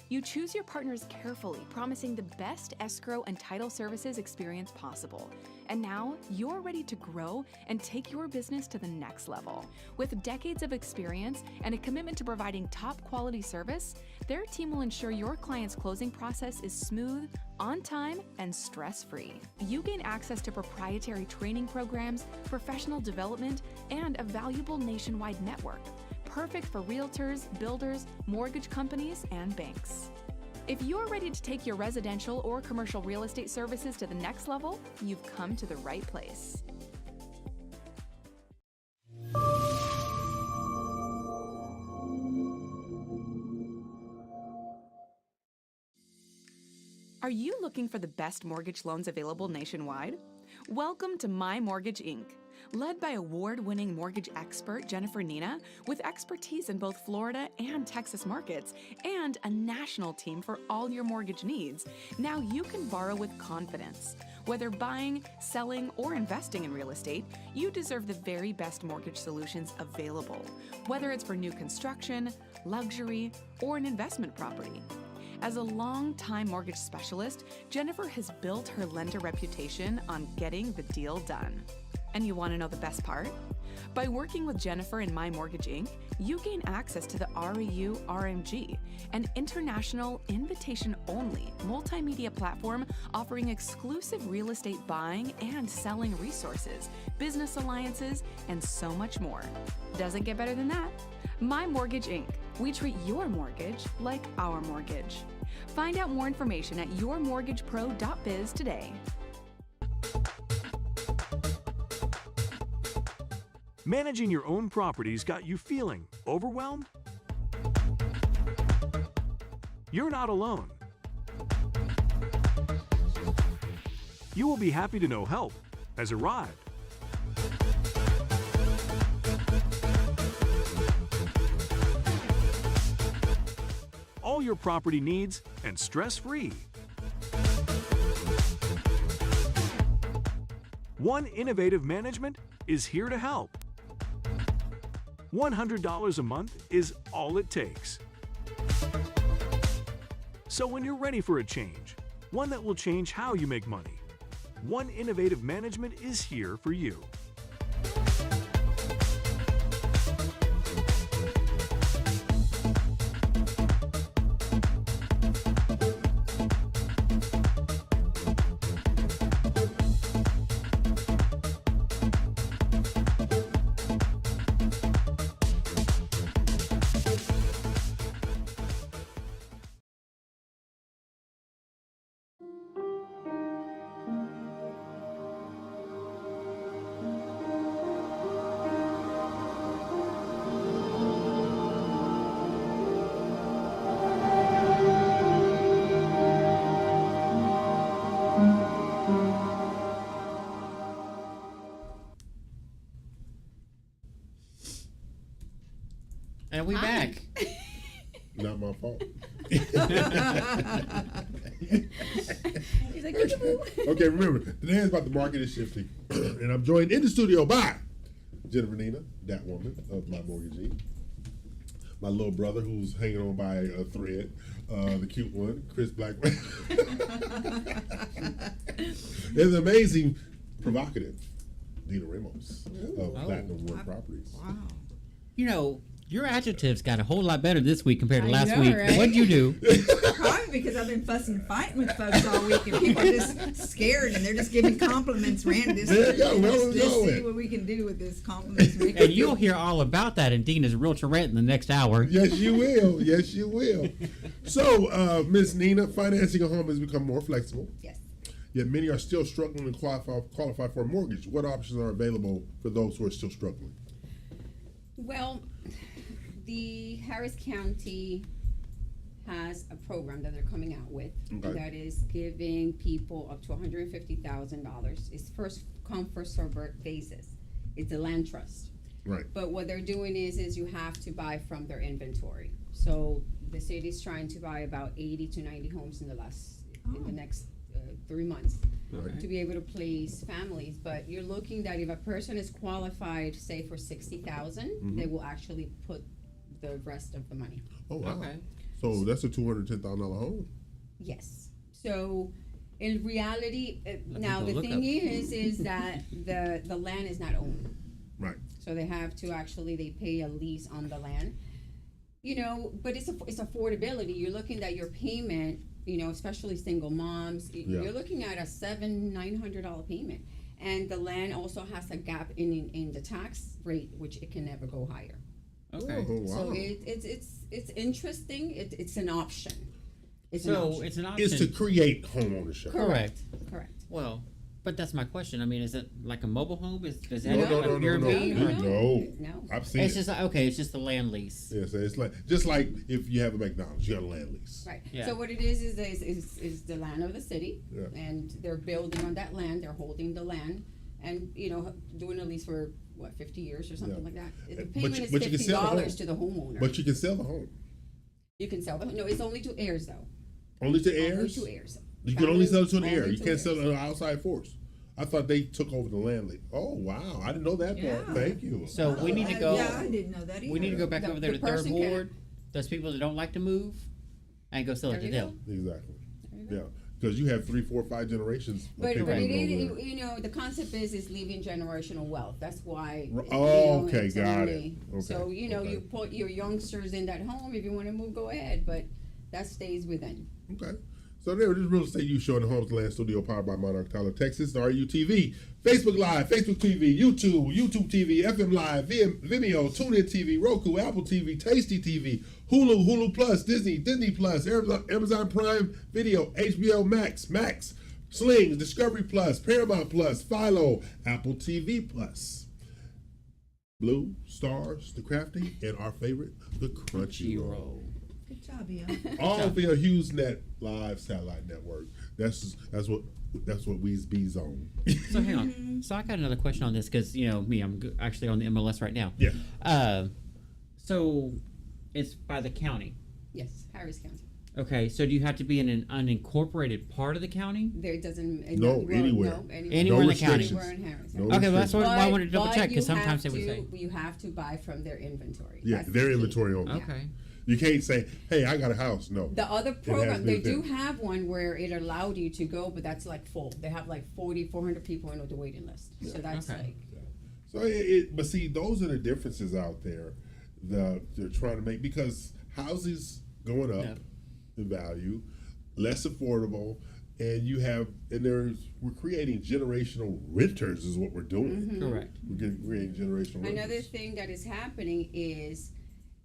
You choose your partners carefully, promising the best escrow and title services experience possible. And now you're ready to grow and take your business to the next level. With decades of experience and a commitment to providing top quality service, their team will ensure your client's closing process is smooth, on time, and stress-free. You gain access to proprietary training programs, professional development, and a valuable nationwide network. Perfect for realtors, builders, mortgage companies, and banks. If you're ready to take your residential or commercial real estate services to the next level, you've come to the right place. Are you looking for the best mortgage loans available nationwide? Welcome to My Mortgage Inc. Led by award-winning mortgage expert Jennifer Nina, with expertise in both Florida and Texas markets, and a national team for all your mortgage needs, now you can borrow with confidence. Whether buying, selling, or investing in real estate, you deserve the very best mortgage solutions available, whether it's for new construction, luxury, or an investment property. As a long-time mortgage specialist, Jennifer has built her lender reputation on getting the deal done. And you want to know the best part? By working with Jennifer and My Mortgage Inc., you gain access to the REU RMG, an international, invitation-only multimedia platform offering exclusive real estate buying and selling resources, business alliances, and so much more. Doesn't get better than that. My Mortgage Inc. We treat your mortgage like our mortgage. Find out more information at yourmortgagepro.biz today. Managing your own properties got you feeling overwhelmed? You're not alone. You will be happy to know help has arrived. All your property needs and stress-free. One Innovative Management is here to help. $100 a month is all it takes. So when you're ready for a change, one that will change how you make money, One Innovative Management is here for you. And we Hi. back. Not my fault. He's like, "Peekaboo." Okay, remember, today is about the market is shifting. And I'm joined in the studio by Jennifer Nina, that woman of my mortgagee. My little brother who's hanging on by a thread, the cute one, Chris Blackman. There's amazing, provocative Dina Ramos of Platinum Ward Properties. Wow. You know, your adjectives got a whole lot better this week compared to I last know, week. right? What'd you do? Probably because I've been fussing and fighting with folks all week, and people are just scared, and they're just giving compliments random. There you go. Where was Let's see going? what we can do with this compliments. And you'll hear all about that in Dina's Realtor Rant in the next hour. Yes, you will. Yes, you will. So, Ms. Nina, financing a home has become more flexible. Yes. Yet many are still struggling to qualify for a mortgage. What options are available for those who are still struggling? Well, the Harris County has a program that they're coming out with Okay. that is giving people up to $150,000. It's first come, first served basis. It's a land trust. Right. But what they're doing is you have to buy from their inventory. So the city's trying to buy about 80 to 90 homes in the next 3 months Right. to be able to place families. But you're looking that if a person is qualified, say for 60,000, they will actually put the rest of the money. Oh, wow. Okay. So that's a $210,000 home. Yes. So in reality, now go the look thing up. is that the land is not owned. Right. So they have to they pay a lease on the land. You know, but it's affordability. You're looking at your payment, you know, especially single moms, Yeah. you're looking at a $900 payment. And the land also has a gap in the tax rate, which it can never go higher. Okay. Oh, wow. So it's interesting. It's an option. It's an So option. it's an option. It's to create home ownership. Correct. Correct. Well, but that's my question. I mean, is it like a mobile home? Does that No, have no, like no, a no, no, Airbnb or- no. No. I've seen It's it. just like, okay, it's just a land lease. Yeah, so it's like just like if you have a McDonald's, you got a land lease. Right. Yeah. So what it is the land of the city, Yeah. and they're building on that land. They're holding the land, and you know, doing a lease for 50 years or something Yeah. like that. The But payment you- is but you can sell the home. $50 to the homeowner. But you can sell the home. You can sell the no. It's only to heirs though. Only to Only heirs? to heirs. You can only sell it to an Only heir. You to can't heirs. sell it to an outside force. I thought they took over the land lease. Oh, wow. I didn't know that Yeah. part. Thank you. So we need to go. Yeah, I didn't know that either. We need to go back The- over there the to Third person can- Ward. Those people that don't like to move, and go sell it There to you them. Exactly. There you go. Yeah. Because you have 3, 4, 5 generations. of But people it living is, over there. you know, the concept is leaving generational wealth. That's why. Oh, you know, okay, it's got only- it. Okay, So you know, okay. you put your youngsters in that home. If you want to move, go ahead. But that stays within. Okay. So there, this real estate you showing the Homes Land Studio powered by Monarch Tyler, Texas, RUTV, Facebook Live, Facebook TV, YouTube TV, FM Live, Vimeo, TuneIn TV, Roku, Apple TV, Tasty TV, Hulu Plus, Disney Plus, Amazon Prime Video, HBO Max, Slings, Discovery Plus, Paramount Plus, Philo, Apple TV Plus, Blue, Stars, The Crafty, and our favorite, the Crunchyroll. Good job, Ian. All via HughesNet Live Satellite Network. That's what Weez B's on. So hang on. So I got another question on this because I'm actually on the MLS right now. Yeah. So it's by the county. Yes, Harris County. Okay. So do you have to be in an unincorporated part of the county? There doesn't. Anywhere. No, Anywhere in the county. Anywhere in Harris. No Okay, well, that's restrictions. why I wanted to double But check because you sometimes they have would say. You have to buy from their inventory. Yeah, That's their the key. inventory only. Okay. You can't say, "Hey, I got a house." No. The other has program, to they be do them. have one where it allowed you to go, but that's like full. They have like 400 people on the waiting list. So that's Okay. like. So but see, those are the differences out there that they're trying to make because houses going up Yep. in value, less affordable, and we're creating generational renters is what we're doing. Correct. We're creating generational Another renters. thing that is happening is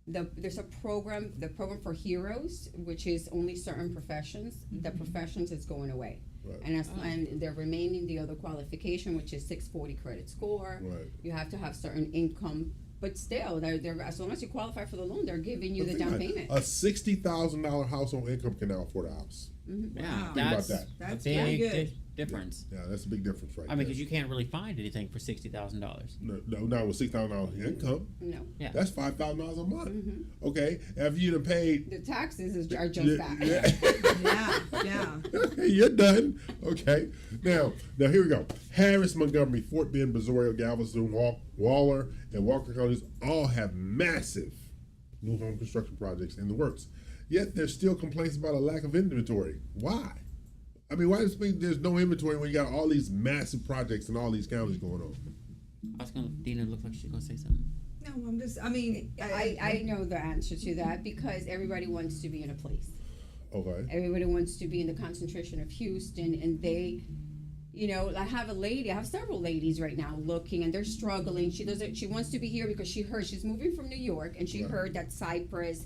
there's a program, the program for heroes, which is only certain professions. The professions is going away. Right. And they're remaining the other qualification, which is 640 credit score. Right. You have to have certain income but still, they're as long as you qualify for the loan, they're giving you But the think down about it. payment. A $60,000 household income can now afford a house. Yeah, Wow. Think about that's that. That's a very big good. difference. Yeah, that's a big difference, right? I mean, there. because you can't really find anything for $60,000. No, with $6,000 income, No, Yeah. that's $5,000 a month. Mm-hmm. Okay, after you done paid, the taxes are just that. Yeah. you're done. Okay, now here we go. Harris, Montgomery, Fort Bend, Brazoria, Galveston, Waller, and Walker counties all have massive new home construction projects in the works. Yet there's still complaints about a lack of inventory. Why? I mean, why does it mean there's no inventory when you got all these massive projects in all these counties going on? Dina looked like she's gonna say something. No, I'm just. I mean, I know the answer to that because everybody wants to be in a place. Okay. Everybody wants to be in the concentration of Houston, and they, you know, I have several ladies right now looking, and they're struggling. She wants to be here because she heard she's moving from New York, and she heard that Cypress,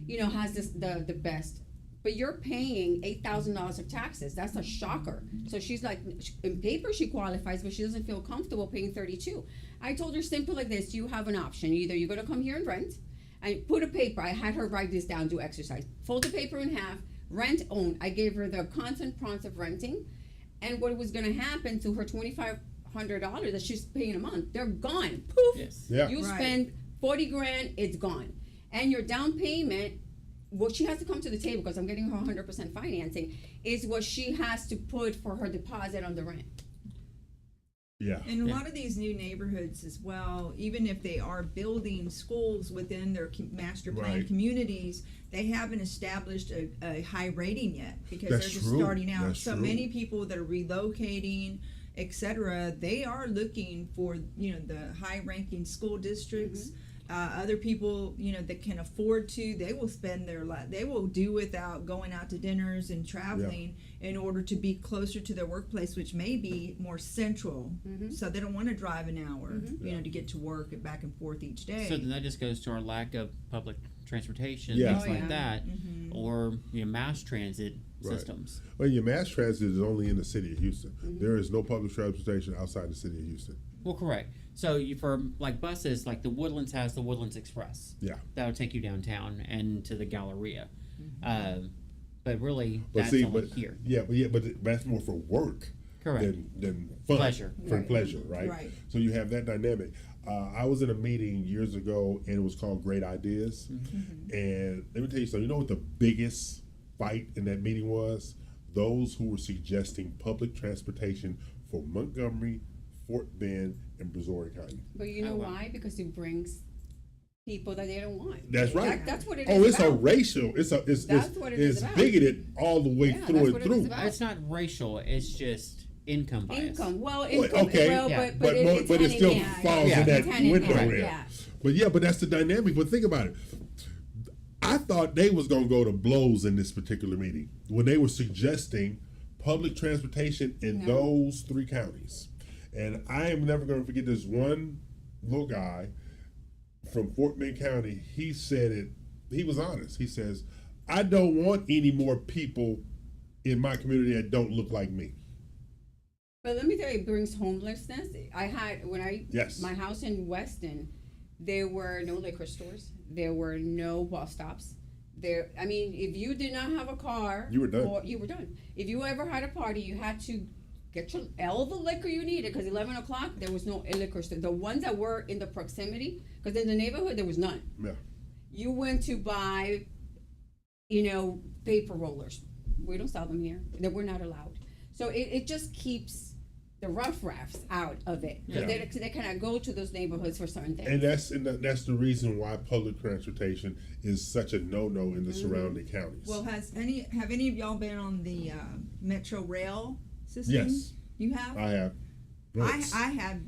you know, has the best. But you're paying $8,000 of taxes. That's a shocker. So she's like, in paper she qualifies, but she doesn't feel comfortable paying $32,000. I told her simple like this: you have an option. Either you're gonna come here and rent, and put a paper. I had her write this down, do exercise. Fold the paper in half, rent, own. I gave her the constant prompts of renting, and what was gonna happen to her $2,500 that she's paying a month. They're gone. Poof. Yes. Yeah. You Right. spend 40 grand, it's gone. And your down payment, what she has to come to the table, because I'm getting her 100% financing, is what she has to put for her deposit on the rent. Yeah. in a lot of these new neighborhoods as well, even if they are building schools within their master plan Right. communities, they haven't established a high rating yet because That's they're just true. starting out. That's So true. many people that are relocating, etc., they are looking for the high ranking school districts. Other people, that can afford to, they will spend they will do without going out to dinners and traveling in order to be closer to their workplace, which may be more central. So they don't want to drive an hour, to get to work and back and forth each day. So then that just goes to our lack of public transportation, Yeah. things Oh, like yeah. that, or mass transit Right. systems. Well, your mass transit is only in the city of Houston. There is no public transportation outside the city of Houston. Well, correct. So for like buses, like the Woodlands has the Woodlands Express. Yeah. That'll take you downtown and to the Galleria. But really, But that's see, only but here. but that's more for work Correct. than fun. Pleasure. For Right. pleasure, right? Right. So you have that dynamic. I was in a meeting years ago, and it was called Great Ideas. And let me tell you something. You know what the biggest fight in that meeting was? Those who were suggesting public transportation for Montgomery, Fort Bend, and Brazoria County. But you know Oh, wow. why? Because it brings people that they don't want. That's right. That's what it is. Oh, it's a about. racial. It's That's what it is it's about. bigoted all the way Yeah, through that's and what it is through. about. It's not racial. It's just income bias. Income. Well, Well, income. okay. Well, Yeah. but it's it hand still in hand. falls Yeah. in that It's hand in window hand, there. yeah. But that's the dynamic. But think about it. I thought they was gonna go to blows in this particular meeting when they were suggesting public transportation in No. those three counties. And I am never gonna forget this one little guy from Fort Bend County. He said it. He was honest. He says, "I don't want any more people in my community that don't look like me." But let me tell you, it brings homelessness. I had Yes. my house in Weston, there were no liquor stores, there were no bus stops. I mean, if you did not have a car, You were done. you were done. If you ever had a party, you had to get all the liquor you needed because 11 o'clock there was no liquor store. The ones that were in the proximity, because in the neighborhood there was none. Yeah. You went to buy, paper rollers. We don't sell them here. We're not allowed. So it just keeps the rough-rafts out of it. Yeah. They cannot go to those neighborhoods for certain things. And that's the reason why public transportation is such a no-no in the surrounding counties. Well, have any of y'all been on the Metro Rail system? Yes. You have? I have. Once. I have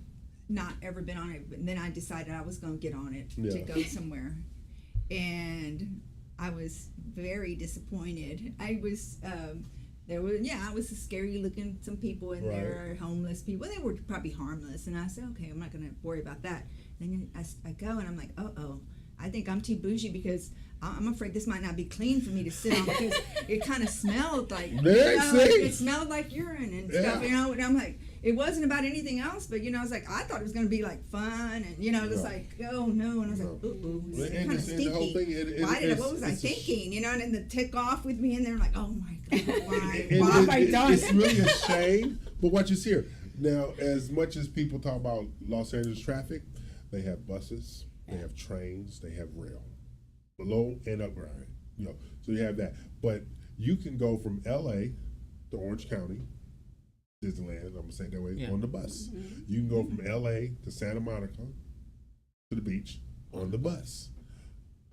not ever been on it, but then I decided I was going to get on it to Yeah. go somewhere, and I was very disappointed. I was I was scary looking some people in there, homeless people. They were probably harmless, and I said, okay, I'm not going to worry about that. Then I go and I'm like, oh, I think I'm too bougie because I'm afraid this might not be clean for me to sit on because it kind of smelled like, it smelled like urine and stuff, and I'm like, it wasn't about anything else, but I was like, I thought it was going to be like fun, and it was like, oh no, and I was like, ooh, it's kind of stinky. What was I thinking? And then the tick off with me, and they're like, oh my god, why have I done? It's really a shame, but what you see here now, as much as people talk about Los Angeles traffic, they have buses, they have trains, they have rail, below and upground. So you have that, but you can go from L.A. to Orange County, Disneyland, I'm gonna say it that way, on the bus. You can go from LA to Santa Monica to the beach on the bus.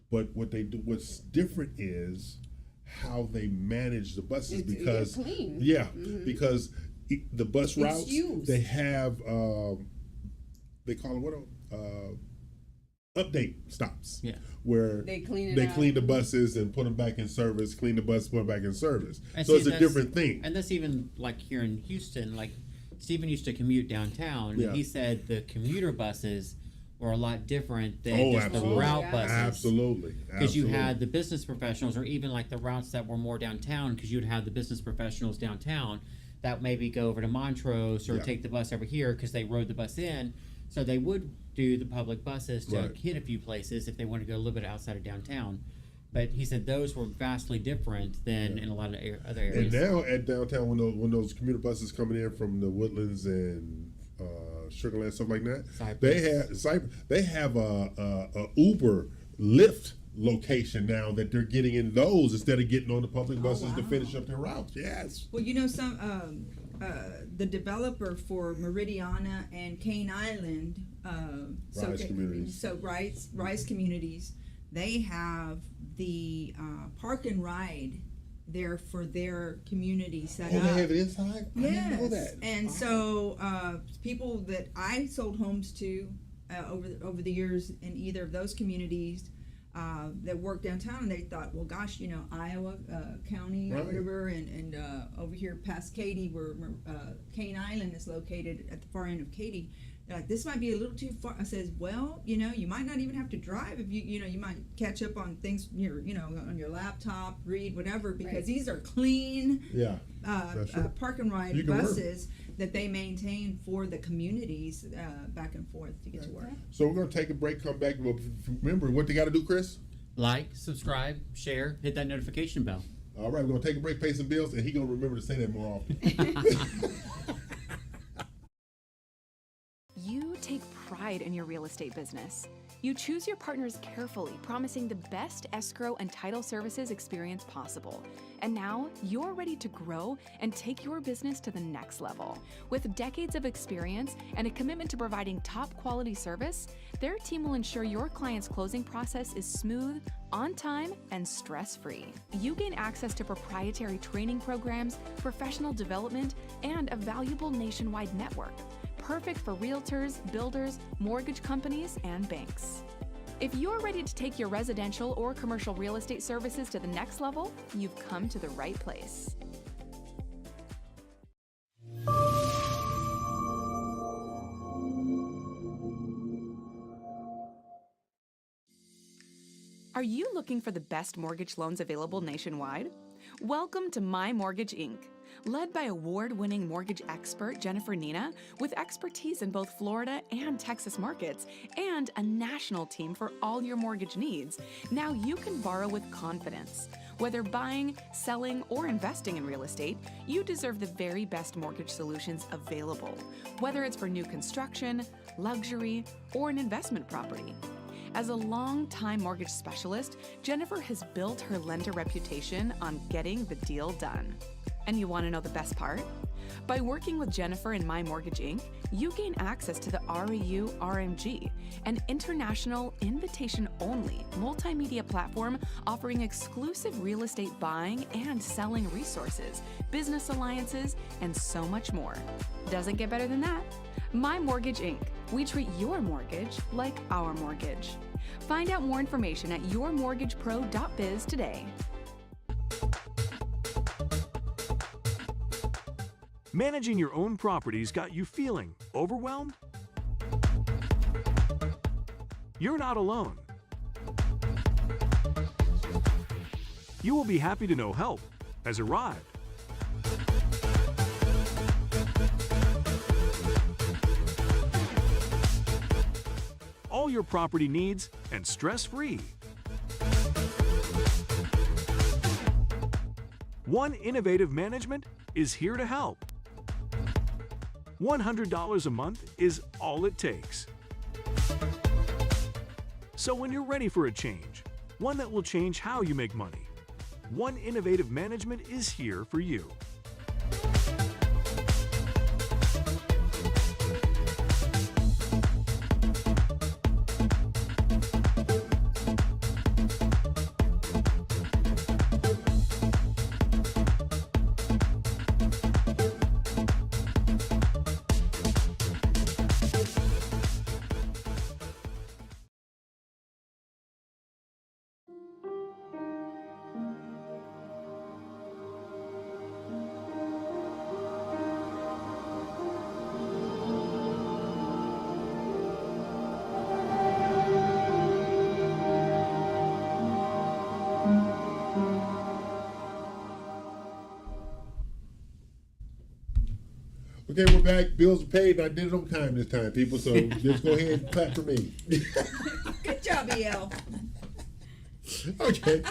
But what's different is how they manage the buses, because clean. Because the bus routes, they have they call it update stops. Where they clean the buses and put them back in service, clean the bus, put them back in service. So it's a different thing. And that's even like here in Houston, like Stephen used to commute downtown, and he said the commuter buses were a lot different than just the route buses. Absolutely. Because you had the business professionals, or even like the routes that were more downtown, because you'd have the business professionals downtown that maybe go over to Montrose or take the bus over here because they rode the bus in. So they would do the public buses to hit a few places if they want to go a little bit outside of downtown. But he said those were vastly different than in a lot of other areas. And now at downtown, when those commuter buses coming in from the Woodlands and Sugarland, stuff like that, they have a Uber Lyft location now that they're getting in those instead of getting on the public buses to finish up their routes. Yes. Well, some the developer for Meridiana and Cane Island, Rise Communities, they have the park and ride there for their community set up. They have it inside? Yes. I didn't know that. And so people that I sold homes to over the years in either of those communities that work downtown, and they thought, well, gosh, Iowa County or whatever, and over here past Katy, where Cane Island is located at the far end of Katy, they're like, this might be a little too far. I says, well, you might not even have to drive if you might catch up on things, on your laptop, read whatever, because these are clean park and ride buses that they maintain for the communities back and forth to get to work. So we're going to take a break, come back. Remember what they got to do, Chris? Like, subscribe, share, hit that notification bell. All right, we're going to take a break, pay some bills, and he's going to remember to say that more often. You take pride in your real estate business. You choose your partners carefully, promising the best escrow and title services experience possible. And now you're ready to grow and take your business to the next level. With decades of experience and a commitment to providing top quality service, their team will ensure your client's closing process is smooth, on time, and stress-free. You gain access to proprietary training programs, professional development, and a valuable nationwide network. Perfect for realtors, builders, mortgage companies, and banks. If you're ready to take your residential or commercial real estate services to the next level, you've come to the right place. Are you looking for the best mortgage loans available nationwide? Welcome to My Mortgage Inc., led by award-winning mortgage expert Jennifer Nina, with expertise in both Florida and Texas markets, and a national team for all your mortgage needs. Now you can borrow with confidence. Whether buying, selling, or investing in real estate, you deserve the very best mortgage solutions available, whether it's for new construction, luxury, or an investment property. As a long-time mortgage specialist, Jennifer has built her lender reputation on getting the deal done. And you want to know the best part? By working with Jennifer and My Mortgage Inc., you gain access to the REU RMG, an international, invitation-only multimedia platform offering exclusive real estate buying and selling resources, business alliances, and so much more. Doesn't get better than that. My Mortgage Inc. We treat your mortgage like our mortgage. Find out more information at yourmortgagepro.biz today. Managing your own properties got you feeling overwhelmed? You're not alone. You will be happy to know help has arrived. All your property needs and stress-free. One Innovative Management is here to help. $100 a month is all it takes. So when you're ready for a change, one that will change how you make money, One Innovative Management is here for you. Okay, we're back. Bills are paid, and I did it on time this time, people. So just go ahead and clap for me. Good job, EL. Okay.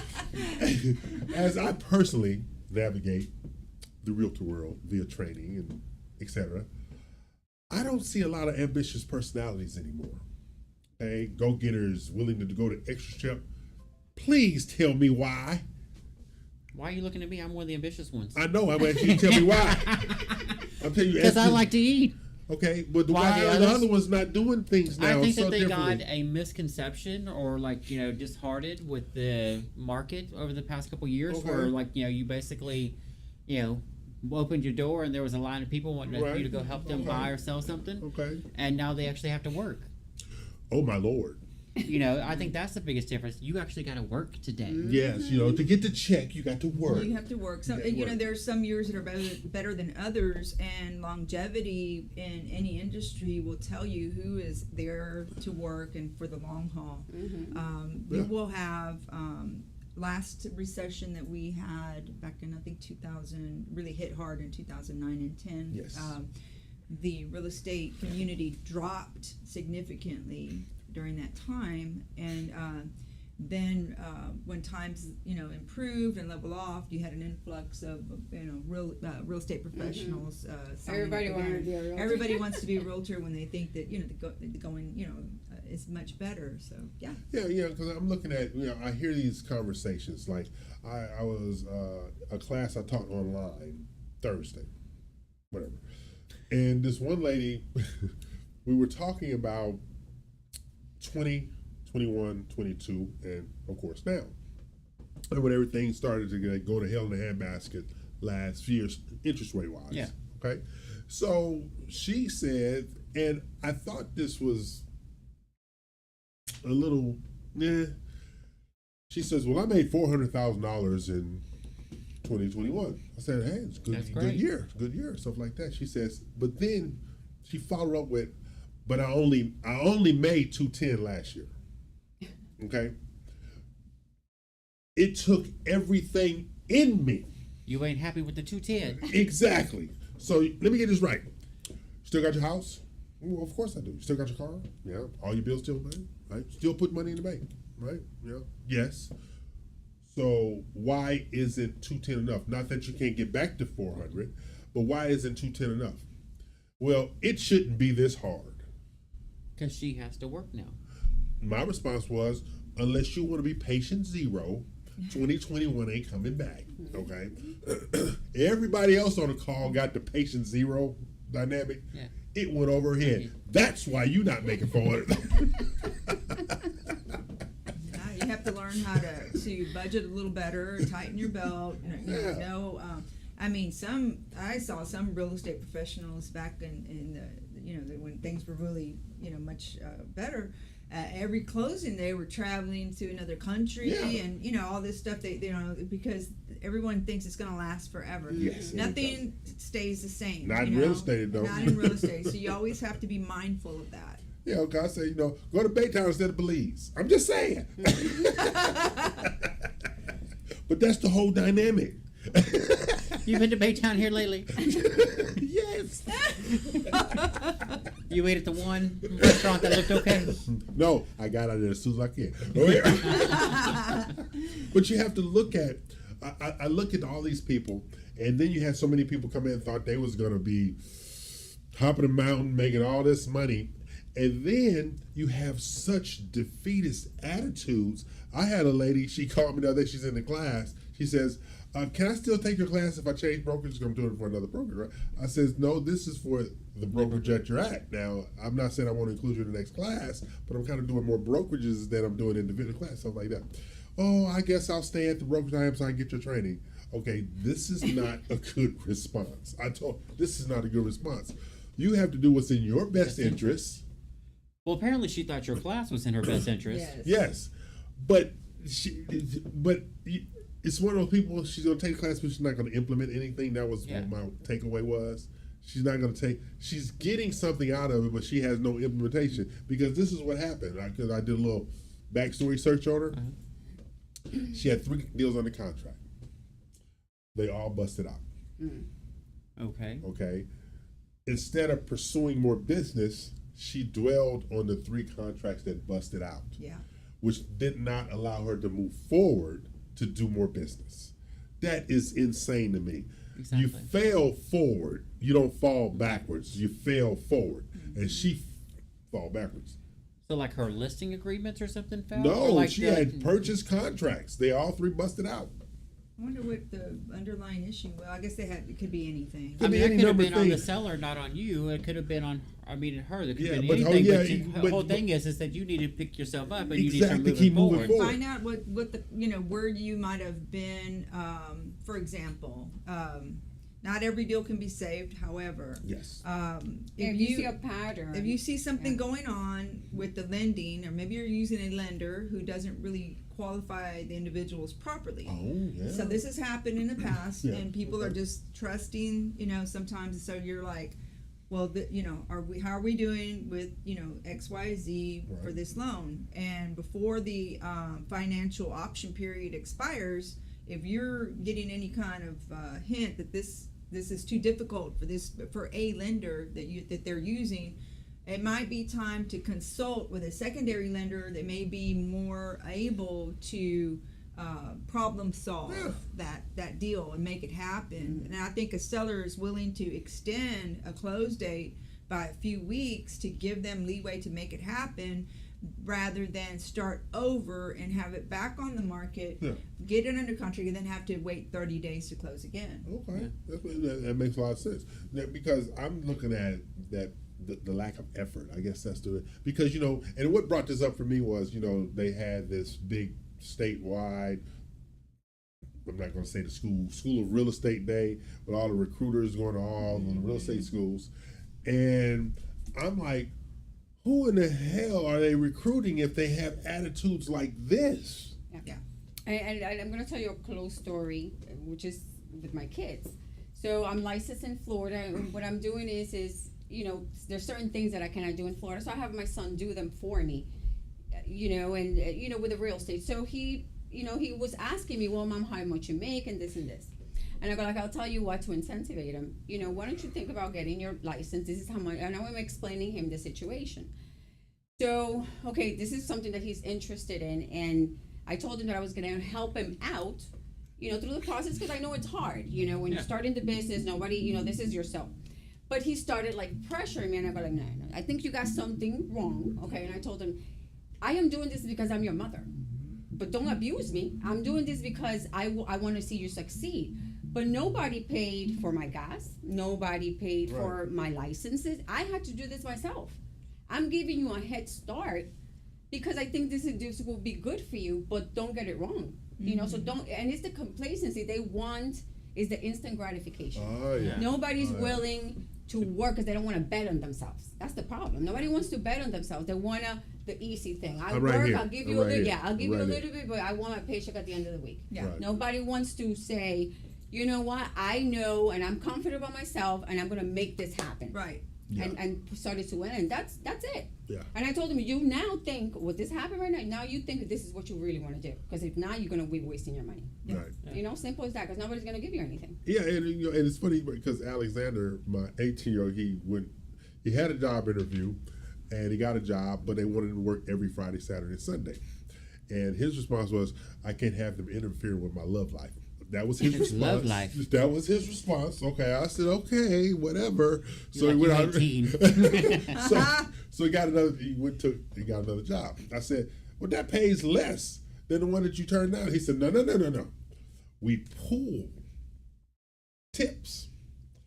As I personally navigate the realtor world via training and etc., I don't see a lot of ambitious personalities anymore. Okay, go-getters willing to go the extra step. Please tell me why. Why are you looking at me? I'm one of the ambitious ones. I know. I'm asking you to tell me why. I'm telling you Because I like to eat. Okay, but Why why the are the others? other ones not doing things now? I think so that they differently? got a misconception or disheartened with the market over the past couple years Okay. where you basically, opened your door and there was a line of people wanting Right. you to go help them Okay. buy or sell something. Okay. And now they actually have to work. Oh my Lord. I think that's the biggest difference. You actually got to work today. Yes, to get the check, you got to work. You have to work. So, You got to work. there's some years that are better than others, and longevity in any industry will tell you who is there to work and for the long haul. Yeah. You will have last recession that we had back in I think 2000 really hit hard in 2009 and 10. Yes. The real estate community dropped significantly during that time, and then when times improved and leveled off, you had an influx of real estate professionals. signing Everybody up wanted again. to be a realtor. Everybody wants to be a realtor when they think that the going is much better. So yeah. Yeah, because I'm looking at, I hear these conversations. Like, I was, a class I taught online Thursday, whatever. And this one lady, we were talking about 20, 21, 22, and of course now. And when everything started to go to hell in a handbasket last year, interest rate wise. Yeah. Okay. So she said, and I thought this was a little, She says, well, I made $400,000 in 2021. I said, hey, it's That's good great. year. It's a good year, stuff like that. She says, but then she followed up with, but I only made 210 last year. Okay? It took everything in me. You ain't happy with the 210. Exactly. So let me get this right. Still got your house? Well, of course I do. Still got your car? Yeah. All your bills still paid? Right? Still put money in the bank? Right? Yeah. Yes. So why isn't 210 enough? Not that you can't get back to 400, but why isn't 210 enough? Well, it shouldn't be this hard. Because she has to work now. My response was, unless you want to be patient zero, 2021 ain't coming back. Okay? Everybody else on the call got the patient zero dynamic. Yeah. It went over her head. That's why you not making 400. You have to learn how to budget a little better, tighten your belt. I saw some real estate professionals back in the when things were really much better. Every closing they were traveling to another country and all this stuff. They because everyone thinks it's going to last forever. Yes, Nothing stays the same. Not in real estate, though. Not in real estate. So you always have to be mindful of that. Yeah, okay, I say, go to Baytown instead of Belize. I'm just saying. But that's the whole dynamic. You been to Baytown here lately? Yes. You ate at the one restaurant that looked okay? No, I got out of there as soon as I can. Oh, yeah. But you have to look at, I look at all these people, and then you had so many people come in and thought they was going to be hopping a mountain, making all this money. And then you have such defeatist attitudes. I had a lady, she called me the other day, she's in the class. She says, can I still take your class if I change brokerage? Because I'm doing it for another brokerage, right? I says, no, this is for the brokerage that you're at. Now, I'm not saying I want to include you in the next class, but I'm kind of doing more brokerages than I'm doing individual class, stuff like that. Oh, I guess I'll stay at the brokerage I am so I can get your training. Okay, this is not a good response. This is not a good response. You have to do what's in your best interest. Well, apparently she thought your class was in her best interest. Yes, but it's one of those people. She's going to take a class, but she's not going to implement anything. That was what my takeaway was. She's not going to take. She's getting something out of it, but she has no implementation. Because this is what happened. Because I did a little backstory search on her. She had 3 deals under contract. They all busted out. Okay. Instead of pursuing more business, she dwelled on the 3 contracts that busted out. Yeah. Which did not allow her to move forward to do more business. That is insane to me. Exactly. You fail forward, you don't fall backwards. You fail forward, and she fall backwards. So like her listing agreements or something fell? No, Or like she had purchase contracts. They all 3 busted out. I wonder what the underlying issue. Well, I guess it could be anything. I mean, any it could have number been of on the things. seller, not on you. It could have been on, her. It could have been but anything. but The whole thing is that you need to pick yourself up and you need to Exactly, start keep moving moving forward. forward. Find out what the where you might have been. For example, not every deal can be saved. However, Yes. If you see a pattern, if you see something going on with the lending, or maybe you're using a lender who doesn't really qualify the individuals properly. Oh, yeah. So this has happened in the past, Yeah, and people are okay. just trusting. Sometimes. So you're like, well, how are we doing with X, Y, Z for Right. this loan? And before the financial option period expires, if you're getting any kind of hint that this is too difficult for a lender that they're using, it might be time to consult with a secondary lender that may be more able to problem solve that deal and make it happen. And I think a seller is willing to extend a close date by a few weeks to give them leeway to make it happen, rather than start over and have it back on the market, get it under contract, and then have to wait 30 days to close again. Okay, that makes a lot of sense. Because I'm looking at that the lack of effort. I guess that's because and what brought this up for me was they had this big statewide. I'm not going to say the school of real estate day, with all the recruiters going to all the real estate schools, and I'm like, who in the hell are they recruiting if they have attitudes like this? Yeah. And I'm going to tell you a close story, which is with my kids. So I'm licensed in Florida, and what I'm doing is there's certain things that I cannot do in Florida, so I have my son do them for me, and with the real estate. So he was asking me, well, Mom, how much you make, and this and this. And I go, I'll tell you what, to incentivize him. Why don't you think about getting your license? This is how much, and I'm explaining him the situation. So, okay, this is something that he's interested in, and I told him that I was going to help him out, through the process, because I know it's hard. When you're starting the business, nobody, this is yourself. But he started pressuring me, and I go no, I think you got something wrong, okay? And I told him, I am doing this because I'm your mother, but don't abuse me. I'm doing this because I want to see you succeed. But nobody paid for my gas. Nobody paid for my licenses. I had to do this myself. I'm giving you a head start because I think this will be good for you, but don't get it wrong. So don't, and it's the complacency they want, is the instant gratification. Oh, yeah. Nobody's willing to work because they don't want to bet on themselves. That's the problem. Nobody wants to bet on themselves. They want the easy thing. I'll give you a little bit, but I want my paycheck at the end of the week. Yeah. Right. Nobody wants to say, you know what, I know and I'm confident about myself and I'm going to make this happen. Right. and started to win, and that's it. Yeah. And I told him, you now think, would this happen right now? Now you think that this is what you really want to do, because if not, you're going to be wasting your money. Right. You know, simple as that, because nobody's going to give you anything. Yeah, and and it's funny because Alexander, my 18-year-old, he had a job interview, and he got a job, but they wanted him to work every Friday, Saturday, and Sunday. And his response was, I can't have them interfere with my love life. That was his response. Love life. That was his response. Okay, I said, okay, whatever. So You're he went like out. so he got another job. I said, well, that pays less than the one that you turned down. He said, no. We pool tips.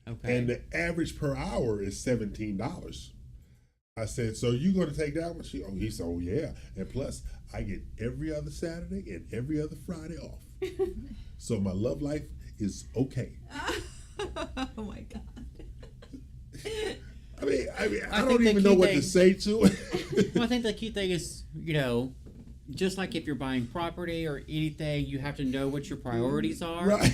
Okay. And the average per hour is $17. I said, so you going to take that one? He said, oh yeah. And plus, I get every other Saturday and every other Friday off. So my love life is okay. Oh my God. I mean, I think don't the even know key what thing- to say to it. Well, I think the key thing is, just like if you're buying property or anything, you have to know what your priorities are. Right.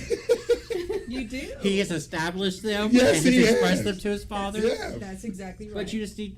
You do. He has established them Yes, and he has expressed has. them to his father. Yeah. That's exactly right. But you just need,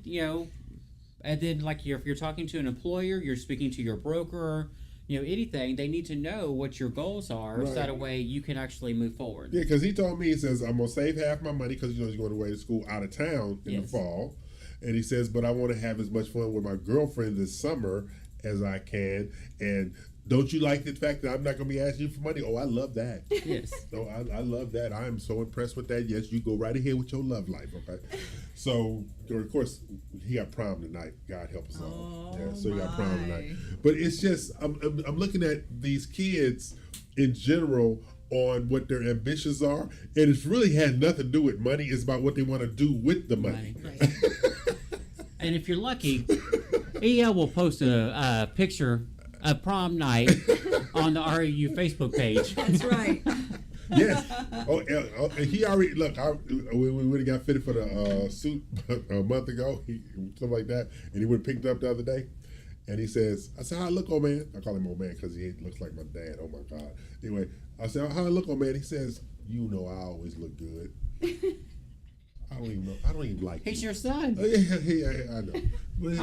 and then if you're talking to an employer, you're speaking to your broker, anything, they need to know what your goals are, so Right. that way you can actually move forward. Yeah, because he told me, he says, I'm going to save half my money because he's going away to school out of town in the Yes. fall. And he says, but I want to have as much fun with my girlfriend this summer as I can. And don't you like the fact that I'm not going to be asking you for money? Oh, I love that. Yes. No, I love that. I am so impressed with that. Yes, you go right ahead with your love life, okay? So, of course, he got prom tonight. God help us all. Oh, So he got prom my. tonight. But it's just, I'm looking at these kids in general on what their ambitions are, and it's really had nothing to do with money. It's about what they want to do with the money. Right. And if you're lucky, EL will post a picture of prom night on the REU Facebook page. That's right. Yes. And he already we would have got fitted for the suit a month ago, something like that, and he would have picked it up the other day. And he says, I said, how I look, old man? I call him old man because he looks like my dad. Oh my God. Anyway, I said, how I look, old man? He says, I always look good. I don't even like He's you. your son. Yeah, I know. But,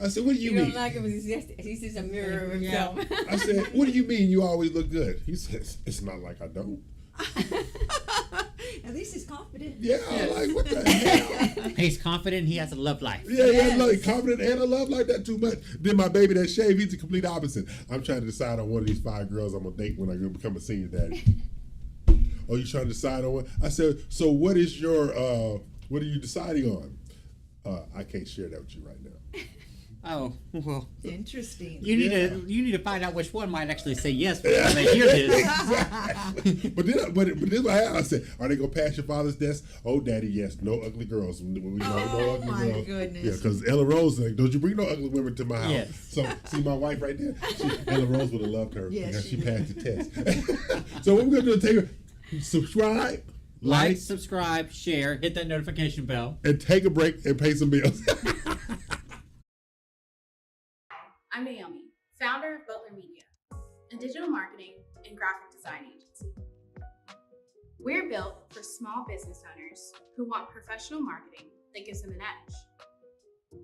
I said, what do you You mean? don't like him because he sees a mirror of himself. I said, what do you mean you always look good? He says, it's not like I don't. At least he's confident. Yeah, I'm like, what the hell? He's confident he has a love life. Yeah, Yes. like confident and I love like that too much. Then my baby that shaved, he's the complete opposite. I'm trying to decide on one of these 5 girls I'm gonna date when I become a senior daddy. Oh, you trying to decide on one? I said, so what is your what are you deciding on? I can't share that with you right now. Oh, well. Interesting. You need to find out which one might actually say yes before they hear this. Exactly. But this what I said. Are they gonna pass your father's desk? Oh, daddy, yes. No ugly girls. No ugly my girls. goodness. Yeah, because Ella Rose, like, don't you bring no ugly women to my house. Yes. So see my wife right there. Ella Rose would have loved her Yes, because she she passed the test. So what we're gonna do is take her, subscribe, Like, subscribe, share, hit that notification bell. and take a break and pay some bills. I'm Naomi, founder of Butler Media, a digital marketing and graphic design agency. We're built for small business owners who want professional marketing that gives them an edge.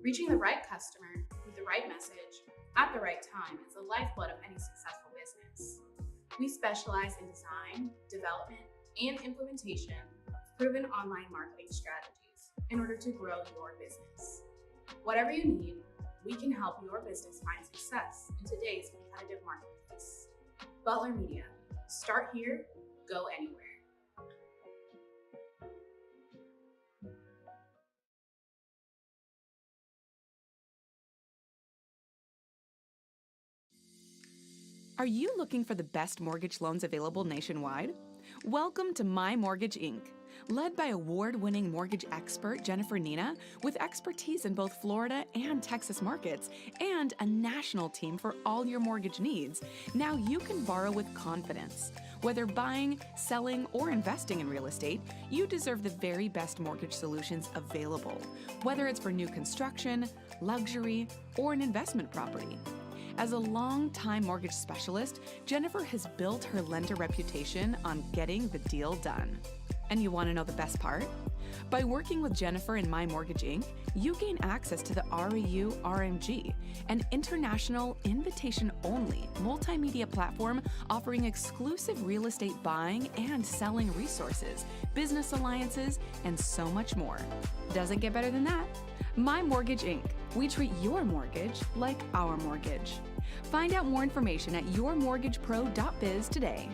Reaching the right customer with the right message at the right time is the lifeblood of any successful business. We specialize in design, development, and implementation of proven online marketing strategies in order to grow your business. Whatever you need, we can help your business find success in today's competitive marketplace. Butler Media. Start here, go anywhere. Are you looking for the best mortgage loans available nationwide? Welcome to My Mortgage Inc., led by award-winning mortgage expert Jennifer Nina, with expertise in both Florida and Texas markets, and a national team for all your mortgage needs. Now you can borrow with confidence. Whether buying, selling, or investing in real estate, you deserve the very best mortgage solutions available, whether it's for new construction, luxury, or an investment property. As a long-time mortgage specialist, Jennifer has built her lender reputation on getting the deal done. And you want to know the best part? By working with Jennifer and My Mortgage Inc., you gain access to the REU RMG, an international invitation-only multimedia platform offering exclusive real estate buying and selling resources, business alliances, and so much more. Doesn't get better than that. My Mortgage Inc. We treat your mortgage like our mortgage. Find out more information at yourmortgagepro.biz today.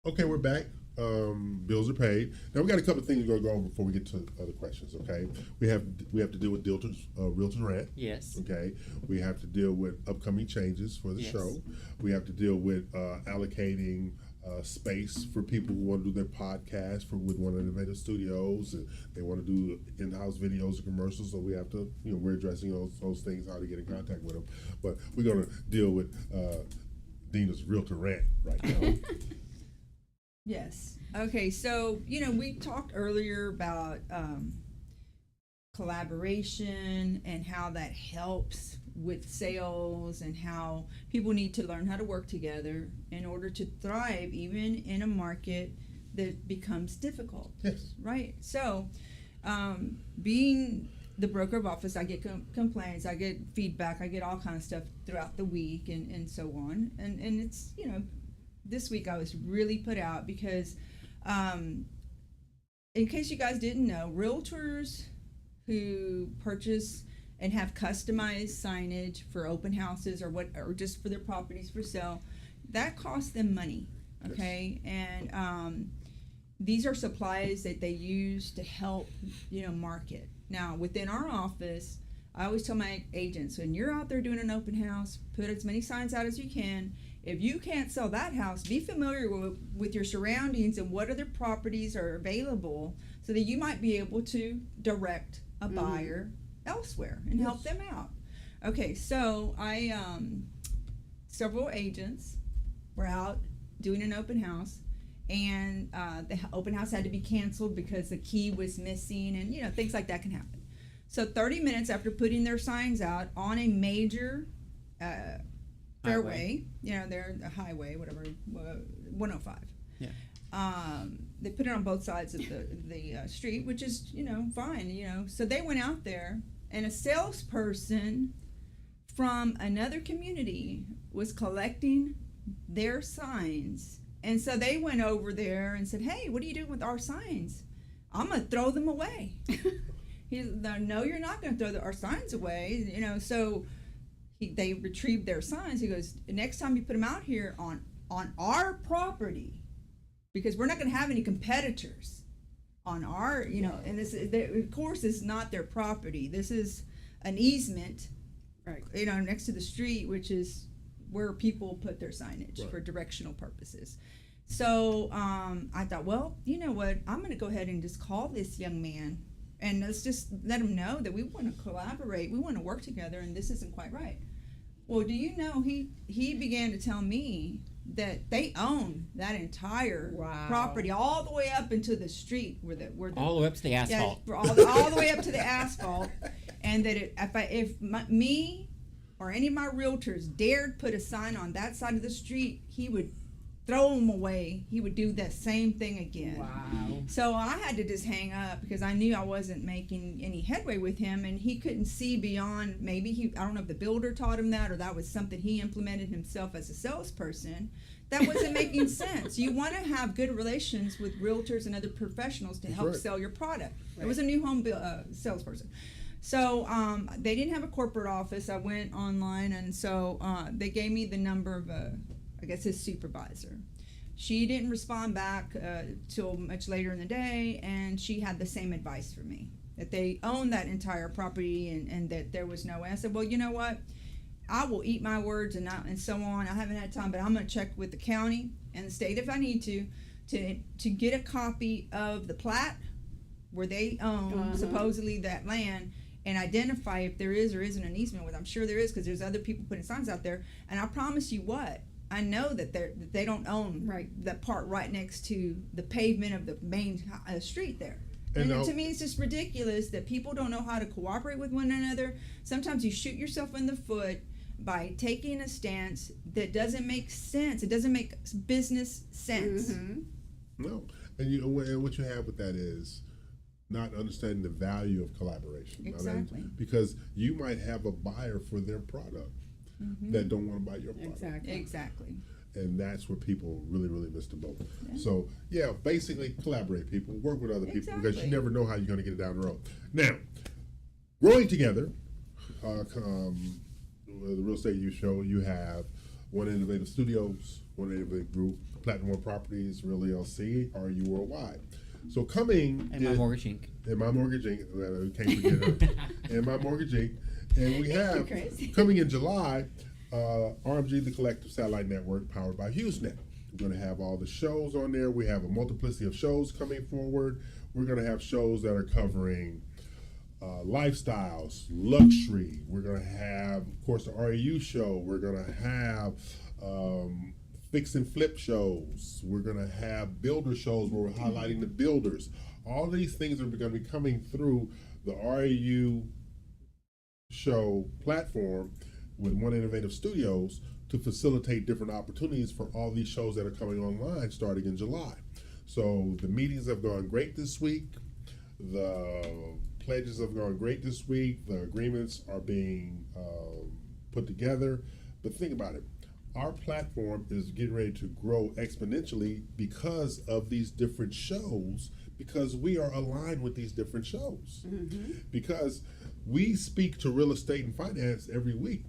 Okay, we're back. Bills are paid. Now we got a couple of things we're going to go over before we get to other questions. Okay, we have to deal with realtor rent. Yes. Okay, we have to deal with upcoming changes for the Yes. show. We have to deal with allocating space for people who want to do their podcast with one of the innovative studios, and they want to do in-house videos and commercials. So we have to, we're addressing those things, how to get in contact with them. But we're going to deal with Dina's realtor rent right now. Yes. Okay, so, we talked earlier about collaboration and how that helps with sales and how people need to learn how to work together in order to thrive even in a market that becomes difficult. Yes. Right. So, being the broker of office, I get complaints, I get feedback, I get all kind of stuff throughout the week and so on. And it's, this week I was really put out because, in case you guys didn't know, realtors who purchase and have customized signage for open houses or just for their properties for sale, that costs them money. Okay. Yes. And these are supplies that they use to help market. Now within our office, I always tell my agents, when you're out there doing an open house, put as many signs out as you can. If you can't sell that house, be familiar with your surroundings and what other properties are available so that you might be able to direct a buyer elsewhere and help them out. Okay, so several agents were out doing an open house, and the open house had to be canceled because the key was missing, and things like that can happen. So 30 minutes after putting their signs out on a major fairway, they're a highway, whatever, 105. Yeah. They put it on both sides of the street, which is, fine, So they went out there, and a salesperson from another community was collecting their signs. And so they went over there and said, "Hey, what are you doing with our signs?" "I'm going to throw them away." He's, "No, you're not going to throw our signs away." So they retrieved their signs. He goes, "Next time you put them out here on our property, because we're not going to have any competitors on our, and this, of course, is not their property. This is an easement, right? Next to the street, which is where people put their signage for directional purposes." So I thought, well, you know what? I'm going to go ahead and just call this young man and let's just let them know that we want to collaborate, we want to work together, and this isn't quite right. Well, do you know he began to tell me that they own that entire property all the way up into the street where the all the way up to the asphalt. Yeah, all the way up to the asphalt, and that if me or any of my realtors dared put a sign on that side of the street, he would throw them away. He would do that same thing again. Wow. So I had to just hang up because I knew I wasn't making any headway with him, and he couldn't see beyond. Maybe I don't know if the builder taught him that, or that was something he implemented himself as a salesperson. That wasn't making sense. You want to have good relations with realtors and other professionals to help sell your product. It was a new home salesperson. So they didn't have a corporate office. I went online, and so they gave me the number of I guess his supervisor. She didn't respond back till much later in the day, and she had the same advice for me, that they own that entire property and that there was no way. I said, well, you know what? I will eat my words and so on. I haven't had time, but I'm going to check with the county and the state if I need to get a copy of the plat where they own supposedly that land, and identify if there is or isn't an easement with. I'm sure there is, because there's other people putting signs out there. And I promise you what, I know that they don't own that part right next to the pavement of the main street there. And to me, it's just ridiculous that people don't know how to cooperate with one another. Sometimes you shoot yourself in the foot by taking a stance that doesn't make sense. It doesn't make business sense. No, and what you have with that is not understanding the value of collaboration. Exactly. I mean, because you might have a buyer for their product that don't want to buy your product. Exactly. And that's where people really, really miss the boat. So, basically collaborate, people. Work with other people, because you never know how you're going to get it down the road. Now, growing together, the Real Estate You Show, you have One Innovative Studios, One Innovative Group, Platinum One Properties, Real LLC, RU Worldwide. So coming... And My Mortgage Inc. And My Mortgage Inc. We can't forget her. And My Mortgage Inc. And we have, coming in July, RMG, the Collective Satellite Network, powered by HughesNet. We're going to have all the shows on there. We have a multiplicity of shows coming forward. We're going to have shows that are covering lifestyles, luxury. We're going to have, of course, the REU show. We're going to have fix and flip shows. We're going to have builder shows where we're highlighting the builders. All these things are going to be coming through the REU show platform with One Innovative Studios to facilitate different opportunities for all these shows that are coming online starting in July. So the meetings have gone great this week. The pledges have gone great this week. The agreements are being put together. But think about it. Our platform is getting ready to grow exponentially because of these different shows, because we are aligned with these different shows. Because we speak to real estate and finance every week.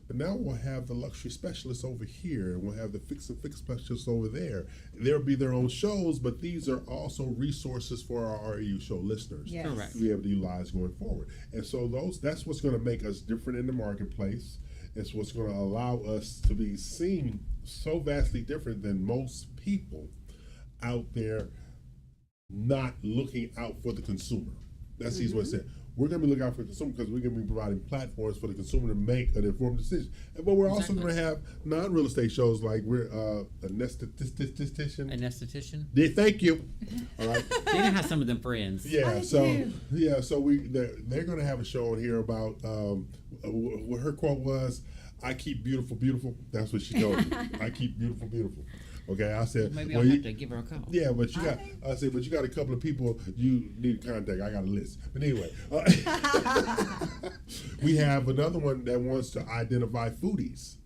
But now we'll have the luxury specialists over here, and we'll have the fix and flip specialists over there. There'll be their own shows, but these are also resources for our REU show listeners Correct. to be able to utilize going forward. And so that's what's going to make us different in the marketplace. It's what's going to allow us to be seen so vastly different than most people out there not looking out for the consumer. That's the easy way to say it. We're going to be looking out for the consumer because we're going to be providing platforms for the consumer to make an informed decision. But we're also going to have non-real estate shows like we're a anesthetician. Anesthetician? Yeah, thank you. All right. Dana has some of them friends. Yeah. So they're going to have a show on here about what her quote was. I keep beautiful, beautiful. That's what she told me. I keep beautiful, beautiful. Okay, I said. Maybe I'll have to give her a call. Yeah, but you got. I said, but you got a couple of people you need to contact. I got a list. But anyway, we have another one that wants to identify foodies.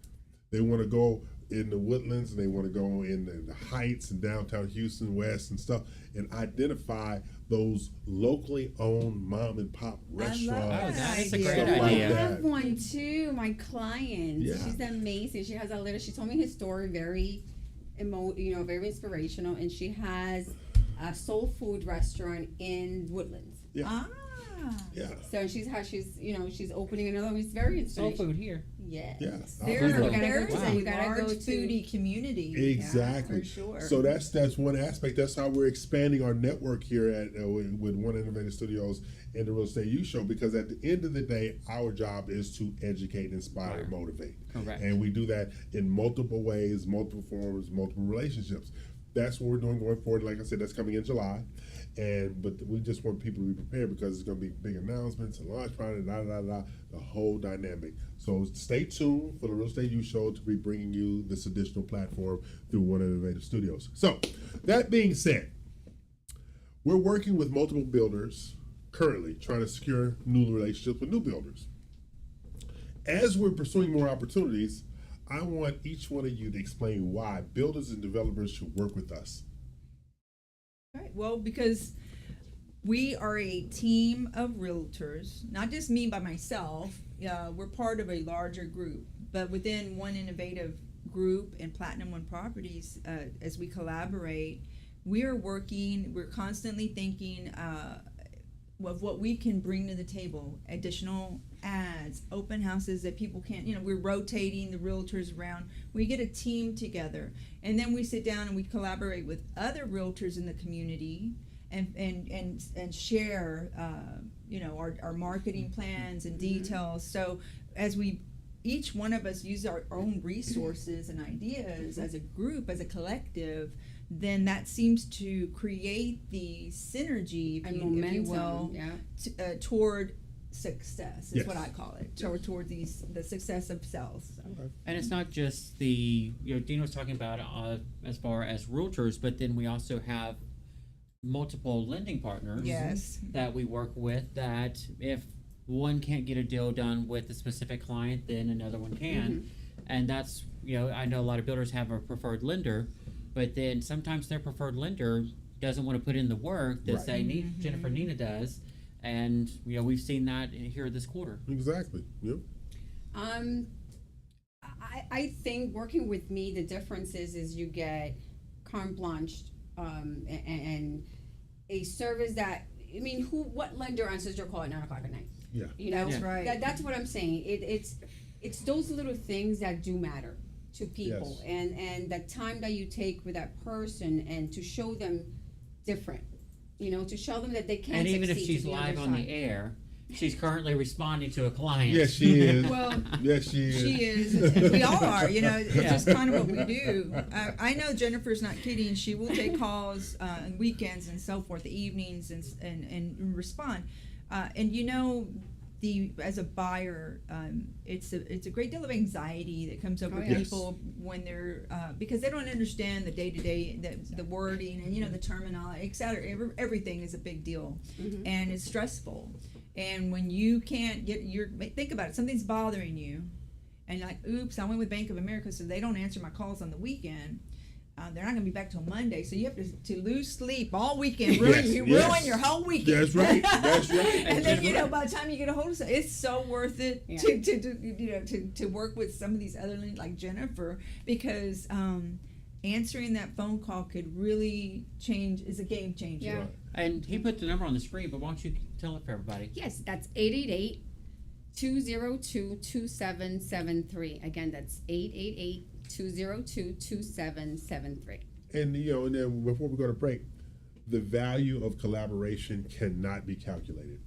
They want to go in the Woodlands, and they want to go in the Heights and downtown Houston, West, and stuff, and identify those locally owned mom and pop restaurants. That's a great idea. I have one too. My client, she's amazing. She has she told me her story very very inspirational, and she has a soul food restaurant in Woodlands. Yeah. So she's opening another one. It's very Soul food here. Yes. Yeah. There, Food. there is Wow. a You gotta large go to- foodie community. Exactly. Yeah, for sure. So that's one aspect. That's how we're expanding our network here at with One Innovative Studios and the Real Estate U Show. Because at the end of the day, our job is to educate, inspire, and motivate. Correct. And we do that in multiple ways, multiple forms, multiple relationships. That's what we're doing going forward. Like I said, that's coming in July, but we just want people to be prepared because it's going to be big announcements and launch party, the whole dynamic. So stay tuned for the Real Estate U Show to be bringing you this additional platform through One Innovative Studios. So that being said, we're working with multiple builders currently trying to secure new relationships with new builders. As we're pursuing more opportunities, I want each one of you to explain why builders and developers should work with us. Right. Well, because we are a team of realtors, not just me by myself. We're part of a larger group, but within One Innovative Group and Platinum One Properties, as we collaborate, we're constantly thinking of what we can bring to the table, additional ads, open houses that people can't, we're rotating the realtors around. We get a team together, and then we sit down and we collaborate with other realtors in the community and share, our marketing plans and details. So as each one of us use our own resources and ideas as a group, as a collective, then that seems to create the synergy, And if momentum, you will, yeah. toward success is Yes. what I call it. Toward the success of sales. So. And it's not just Dean was talking about as far as realtors, but then we also have multiple lending partners Yes. that we work with, that if one can't get a deal done with a specific client, then another one can. And that's, I know a lot of builders have a preferred lender, but then sometimes their preferred lender doesn't want to put in the work that Right. say Jennifer Nina does. And we've seen that here this quarter. Exactly. Yep. I think working with me, the difference is you get carte blanche, and a service that, what lender answers your call at 9 o'clock at night? Yeah. That's right. That's what I'm saying. It's those little things that do matter to people, Yes. and the time that you take with that person, and to show them different, to show them that they can And even if succeed she's to the live other on side. the air, she's currently responding to a client. Yes, she is. Well, Yes, she is. she is. And we all are. It's Yeah. just kind of what we do. I know Jennifer's not kidding. She will take calls on weekends and so forth, the evenings, and respond. As a buyer, it's a great deal of anxiety that comes over Oh, yes. people when they're because they don't understand the day-to-day, the wording and the terminology, etc. Everything is a big deal, and it's stressful. And when you can't think about it, something's bothering you, and you're like, oops, I went with Bank of America, so they don't answer my calls on the weekend. They're not going to be back till Monday, so you have to lose sleep all weekend. Ruin your whole weekend. That's right. That's right. And then by the time you get a hold of it, it's so worth it to work with some of these other like Jennifer, because answering that phone call could really is a game changer. Yeah. And he put the number on the screen, but why don't you tell it for everybody? Yes, that's 888-202-2773. Again, that's 888-202-2773. And and then before we go to break, the value of collaboration cannot be calculated.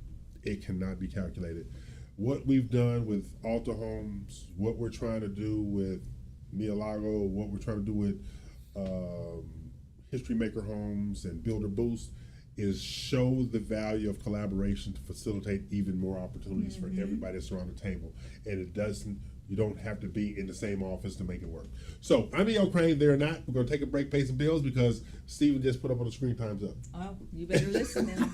It cannot be calculated. What we've done with Alta Homes, what we're trying to do with Mia Lago, what we're trying to do with History Maker Homes and Builder Boost, is show the value of collaboration to facilitate even more opportunities for everybody that's around the table. And you don't have to be in the same office to make it work. So I'm E.O. Crane, they're not. We're gonna take a break, pay some bills, because Steven just put up on the screen, time's up. Oh, you better listen then.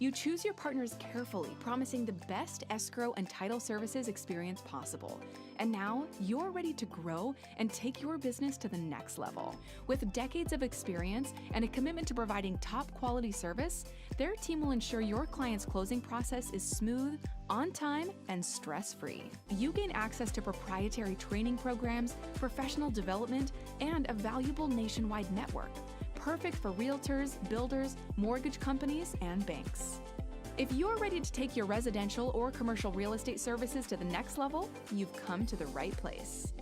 You choose your partners carefully, promising the best escrow and title services experience possible. And now you're ready to grow and take your business to the next level. With decades of experience and a commitment to providing top quality service, their team will ensure your client's closing process is smooth, on time, and stress-free. You gain access to proprietary training programs, professional development, and a valuable nationwide network. Perfect for realtors, builders, mortgage companies, and banks. If you're ready to take your residential or commercial real estate services to the next level, you've come to the right place.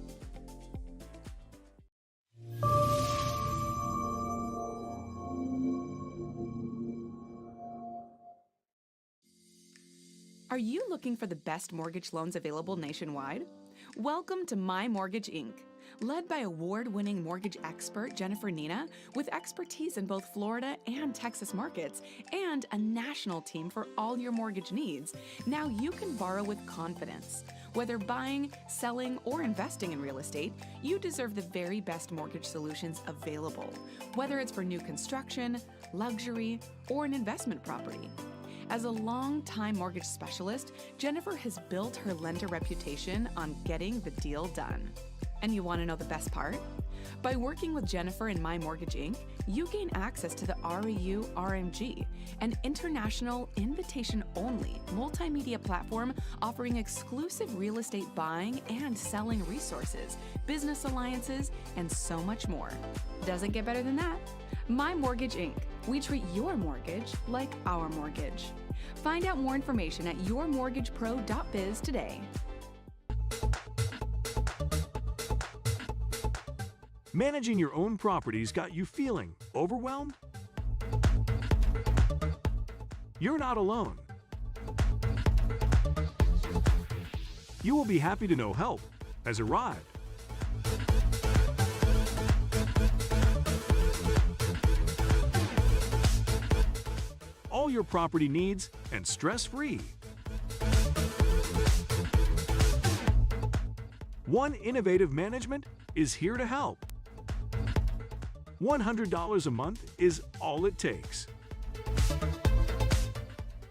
Are you looking for the best mortgage loans available nationwide? Welcome to My Mortgage Inc., led by award-winning mortgage expert Jennifer Nina, with expertise in both Florida and Texas markets, and a national team for all your mortgage needs. Now you can borrow with confidence. Whether buying, selling, or investing in real estate, you deserve the very best mortgage solutions available, whether it's for new construction, luxury, or an investment property. As a long-time mortgage specialist, Jennifer has built her lender reputation on getting the deal done. And you want to know the best part? By working with Jennifer and My Mortgage Inc., you gain access to the REU RMG, an international invitation-only multimedia platform offering exclusive real estate buying and selling resources, business alliances, and so much more. Doesn't get better than that. My Mortgage Inc. We treat your mortgage like our mortgage. Find out more information at yourmortgagepro.biz today. Managing your own properties got you feeling overwhelmed? You're not alone. You will be happy to know help has arrived. All your property needs and stress-free. One Innovative Management is here to help. $100 a month is all it takes.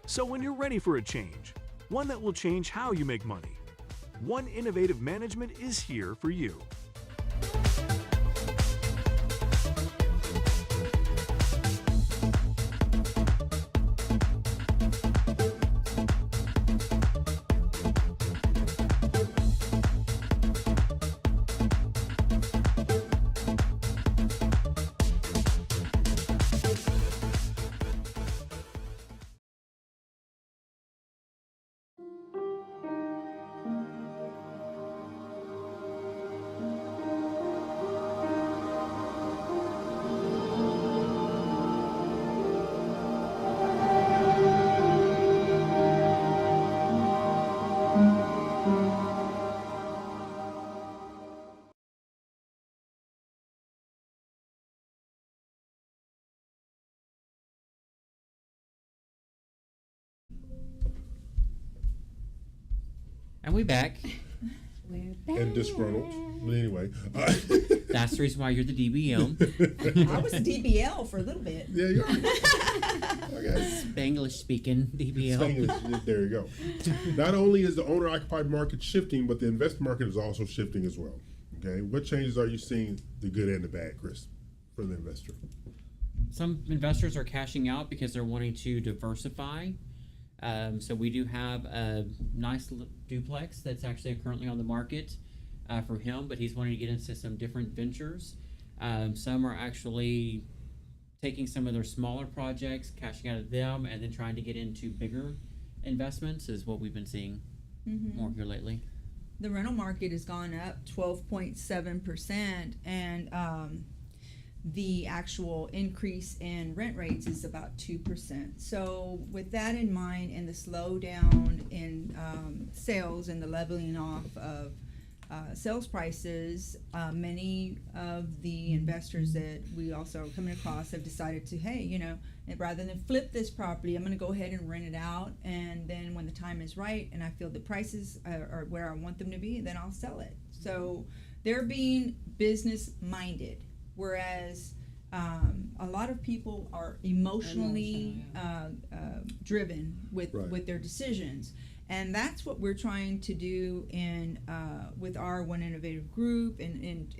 So when you're ready for a change, one that will change how you make money, One Innovative Management is here for you. And we back. We're back. And disgruntled. But anyway. That's the reason why you're the DBM. I was DBL for a little bit. Yeah, you're right. Okay. English speaking DBL. Spanglish, there you go. Not only is the owner-occupied market shifting, but the investment market is also shifting as well. Okay, what changes are you seeing, the good and the bad, Chris, for the investor? Some investors are cashing out because they're wanting to diversify. So we do have a nice duplex that's actually currently on the market for him, but he's wanting to get into some different ventures. Some are actually taking some of their smaller projects, cashing out of them, and then trying to get into bigger investments is what we've been seeing more here lately. The rental market has gone up 12.7%, and the actual increase in rent rates is about 2%. So with that in mind, and the slowdown in sales and the leveling off of sales prices, many of the investors that we also are coming across have decided to, hey, you know, rather than flip this property, I'm going to go ahead and rent it out, and then when the time is right and I feel the prices are where I want them to be, then I'll sell it. So they're being business minded. Whereas a lot of people are emotionally driven with their decisions, and that's what we're trying to do in with our One Innovative group and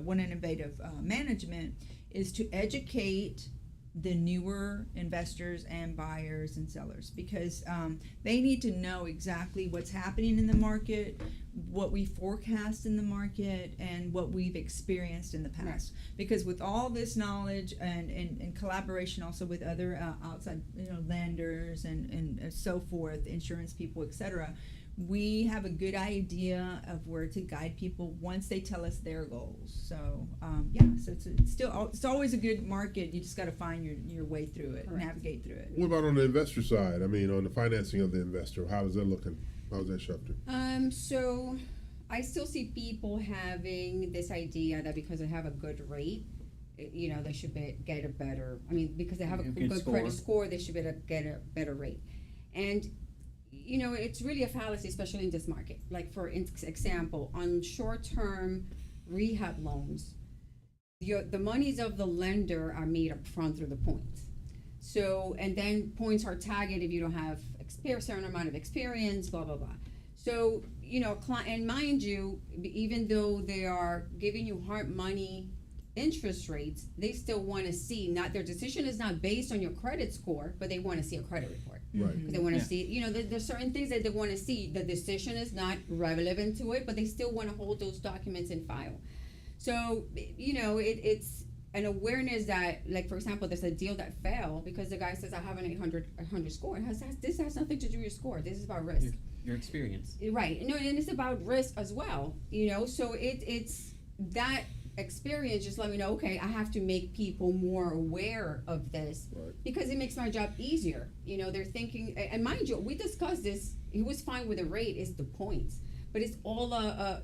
One Innovative management, is to educate the newer investors and buyers and sellers, because they need to know exactly what's happening in the market, what we forecast in the market, and what we've experienced in the past. Because with all this knowledge and collaboration also with other outside lenders and so forth, insurance people, etc., we have a good idea of where to guide people once they tell us their goals. So so it's always a good market. You just got to find your way through it, navigate through it. What about on the investor side? I mean, on the financing of the investor, how is that looking? How's that structured? So I still see people having this idea that because they have a good rate, they should get a better. I mean, because they have a good credit score, they should get a better rate. And it's really a fallacy, especially in this market. Like, for example, on short-term rehab loans, the monies of the lender are made up front through the points. So, and then points are tagged if you don't have a certain amount of experience, blah, blah, blah. So, and mind you, even though they are giving you hard money interest rates, they still want to see, their decision is not based on your credit score, but they want to see a credit report. Right. Because they want to see, there's certain things that they want to see. The decision is not relevant to it, but they still want to hold those documents in file. So, it's an awareness that, like, for example, there's a deal that fell because the guy says, I have an 800 score. This has nothing to do with your score. This is about risk. Your experience. Right. No, and it's about risk as well, so it's that experience just let me know, okay, I have to make people more aware of this, because it makes my job easier. They're thinking, and mind you, we discussed this, he was fine with the rate, it's the points, but it's all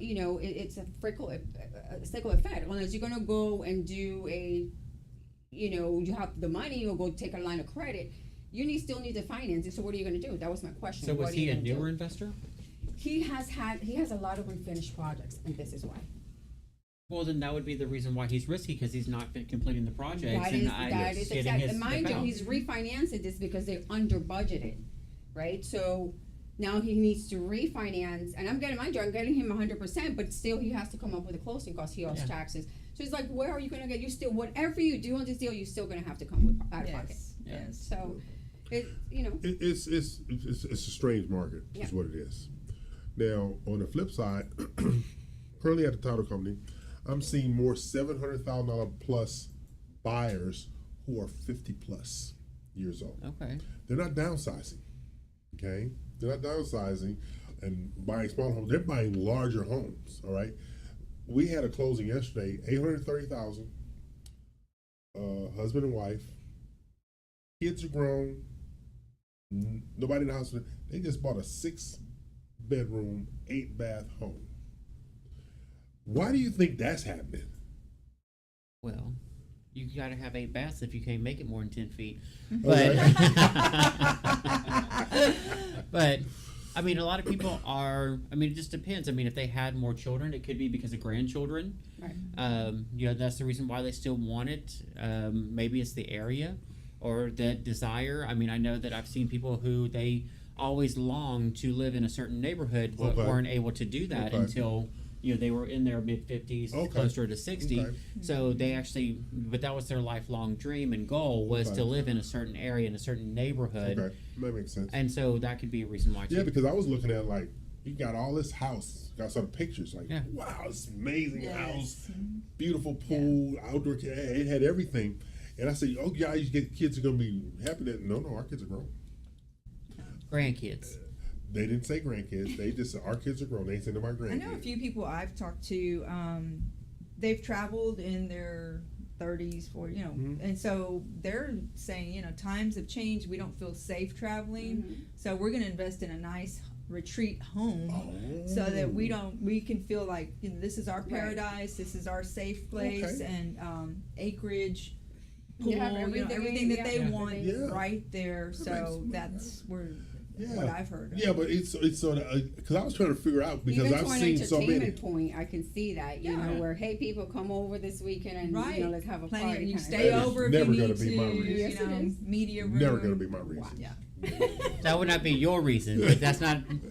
it's a trickle effect. Unless you're gonna go and do you have the money or go take a line of credit, you still need the financing. So what are you gonna do? That was my question. So was he a newer investor? He has a lot of unfinished projects, and this is why. Well, then that would be the reason why he's risky, because he's not completing the projects. That is exactly. And mind you, he's refinancing this because they're under budgeted, right? So now he needs to refinance, and I'm getting him 100%, but still he has to come up with a closing cost. He owes taxes. So it's like, where are you going to get? Whatever you do on this deal, you're still going to have to come with out of pocket. Yes. So it's a strange market, is what it is. Now, on the flip side, currently at the title company, I'm seeing more $700,000 plus buyers who are 50 plus years old. Okay. They're not downsizing. Okay? They're not downsizing and buying small homes. They're buying larger homes. All right? We had a closing yesterday, $830,000. Husband and wife. Kids are grown. Nobody in the house. They just bought a 6-bedroom, 8-bath home. Why do you think that's happening? Well, you got to have 8 baths if you can't make it more than 10 feet. Okay. But I mean, a lot of people are. I mean, it just depends. I mean, if they had more children, it could be because of grandchildren. Right. That's the reason why they still want it. Maybe it's the area or that desire. I mean, I know that I've seen people who they always longed to live in a certain neighborhood, but weren't able to do that until they were in their mid-50s, closer to 60. So they actually, but that was their lifelong dream and goal, was to live in a certain area, in a certain neighborhood. Okay, that makes sense. And so that could be a reason why. Yeah, because I was looking at, like, you got all this house, got some pictures, like, wow, this amazing house, beautiful pool, outdoor, it had everything. And I said, oh, yeah, kids are going to be happy that, no, our kids are grown. Grandkids. They didn't say grandkids. They just said our kids are grown. They ain't saying my grandkids. I know a few people I've talked to. They've traveled in their 30s, 40s, and so they're saying, times have changed. We don't feel safe traveling, so we're going to invest in a nice retreat home so that we can feel like this is our paradise. This is our safe place, and acreage. Pool, everything that they want right there. So that's where. What I've heard. Yeah, but it's sort of because I was trying to figure out because even I've seen so many. Entertainment point, I can see that where hey, people come over this weekend and let's have a party. You stay over if you need to. Media room. Never going to be my reason. Wow. Yeah. That would not be your reason, but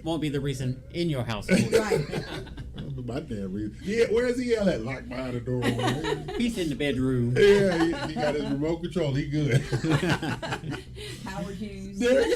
won't be the reason in your household. That my damn reason. Yeah, where's he at? Locked behind the door. He's in the bedroom. Yeah, he got his remote control. He good. Howard Hughes. There you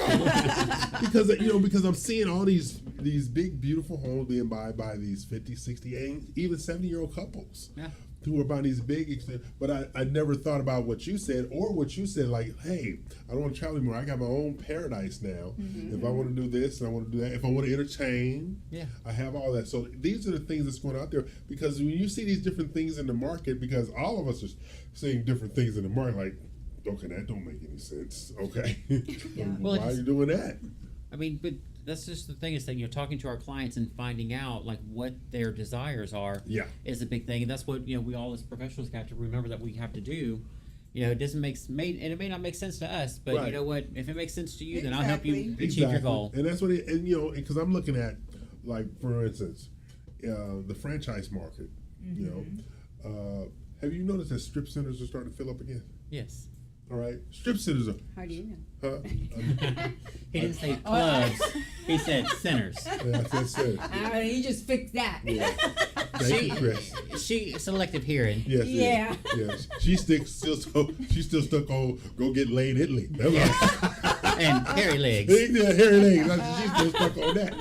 go. Because I'm seeing all these big, beautiful homes being bought by these 50, 60, and even 70-year-old couples. Yeah. Who are buying these big, but I never thought about what you said, like, hey, I don't want to travel anymore. I got my own paradise now. Mm-hmm. If I want to do this, and I want to do that. If I want to entertain, Yeah. I have all that. So these are the things that's going out there, because when you see these different things in the market, because all of us are seeing different things in the market, like, okay, that don't make any sense. Okay, Well, why are you doing that? I mean, but that's just the thing is that talking to our clients and finding out like what their desires are is a big thing, and that's what we all as professionals have to remember that we have to do. It doesn't and it may not make sense to us, but Right. you know what? If it makes sense to you, then I'll help you achieve your goal. And that's what because I'm looking at, like, for instance, the franchise market. Have you noticed that strip centers are starting to fill up again? Yes. All right, strip centers are. How do you know? He didn't say clubs. He said centers. Yeah, that's it. He just fixed that. Yeah. Thank you, Chris. She selective hearing. Yes. Yeah. Yes. She's still stuck on go get laid Italy. That's right. And hairy legs. Yeah, hairy legs. She's still stuck on that.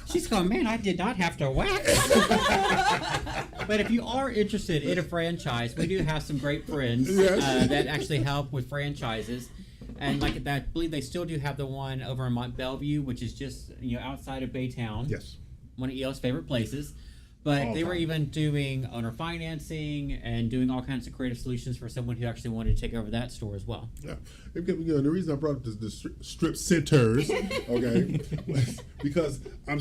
She's going, man, I did not have to wax. But if you are interested in a franchise, we do have some great friends that actually help with franchises. And like that, I believe they still do have the one over in Mont Bellevue, which is just outside of Baytown. Yes. One of EL's favorite places. But they were even doing owner financing and doing all kinds of creative solutions for someone who actually wanted to take over that store as well. Yeah. The reason I brought up the strip centers, okay, was because I'm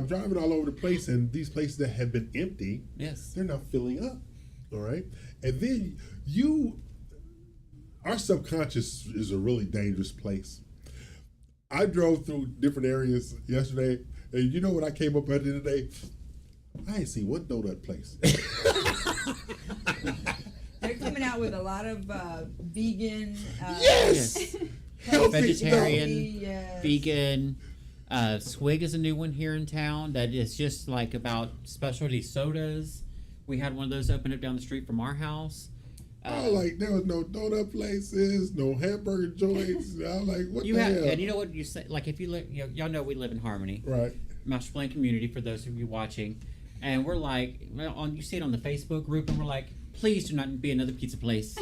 driving all over the place, and these places that have been empty, they're not filling up. All right, and then our subconscious is a really dangerous place. I drove through different areas yesterday, and you know what I came up at the end of the day? I ain't see one donut place. They're coming out with a lot of vegan. Yes. Healthy, vegetarian, vegan. Swig is a new one here in town that is just like about specialty sodas. We had one of those open up down the street from our house. There was no donut places, no hamburger joints. I was like, what the hell? And you know what you say? Like if you live, y'all know we live in Harmony, right? Master Plan community for those of you watching, and we're like, you see it on the Facebook group, and we're like, please do not be another pizza place.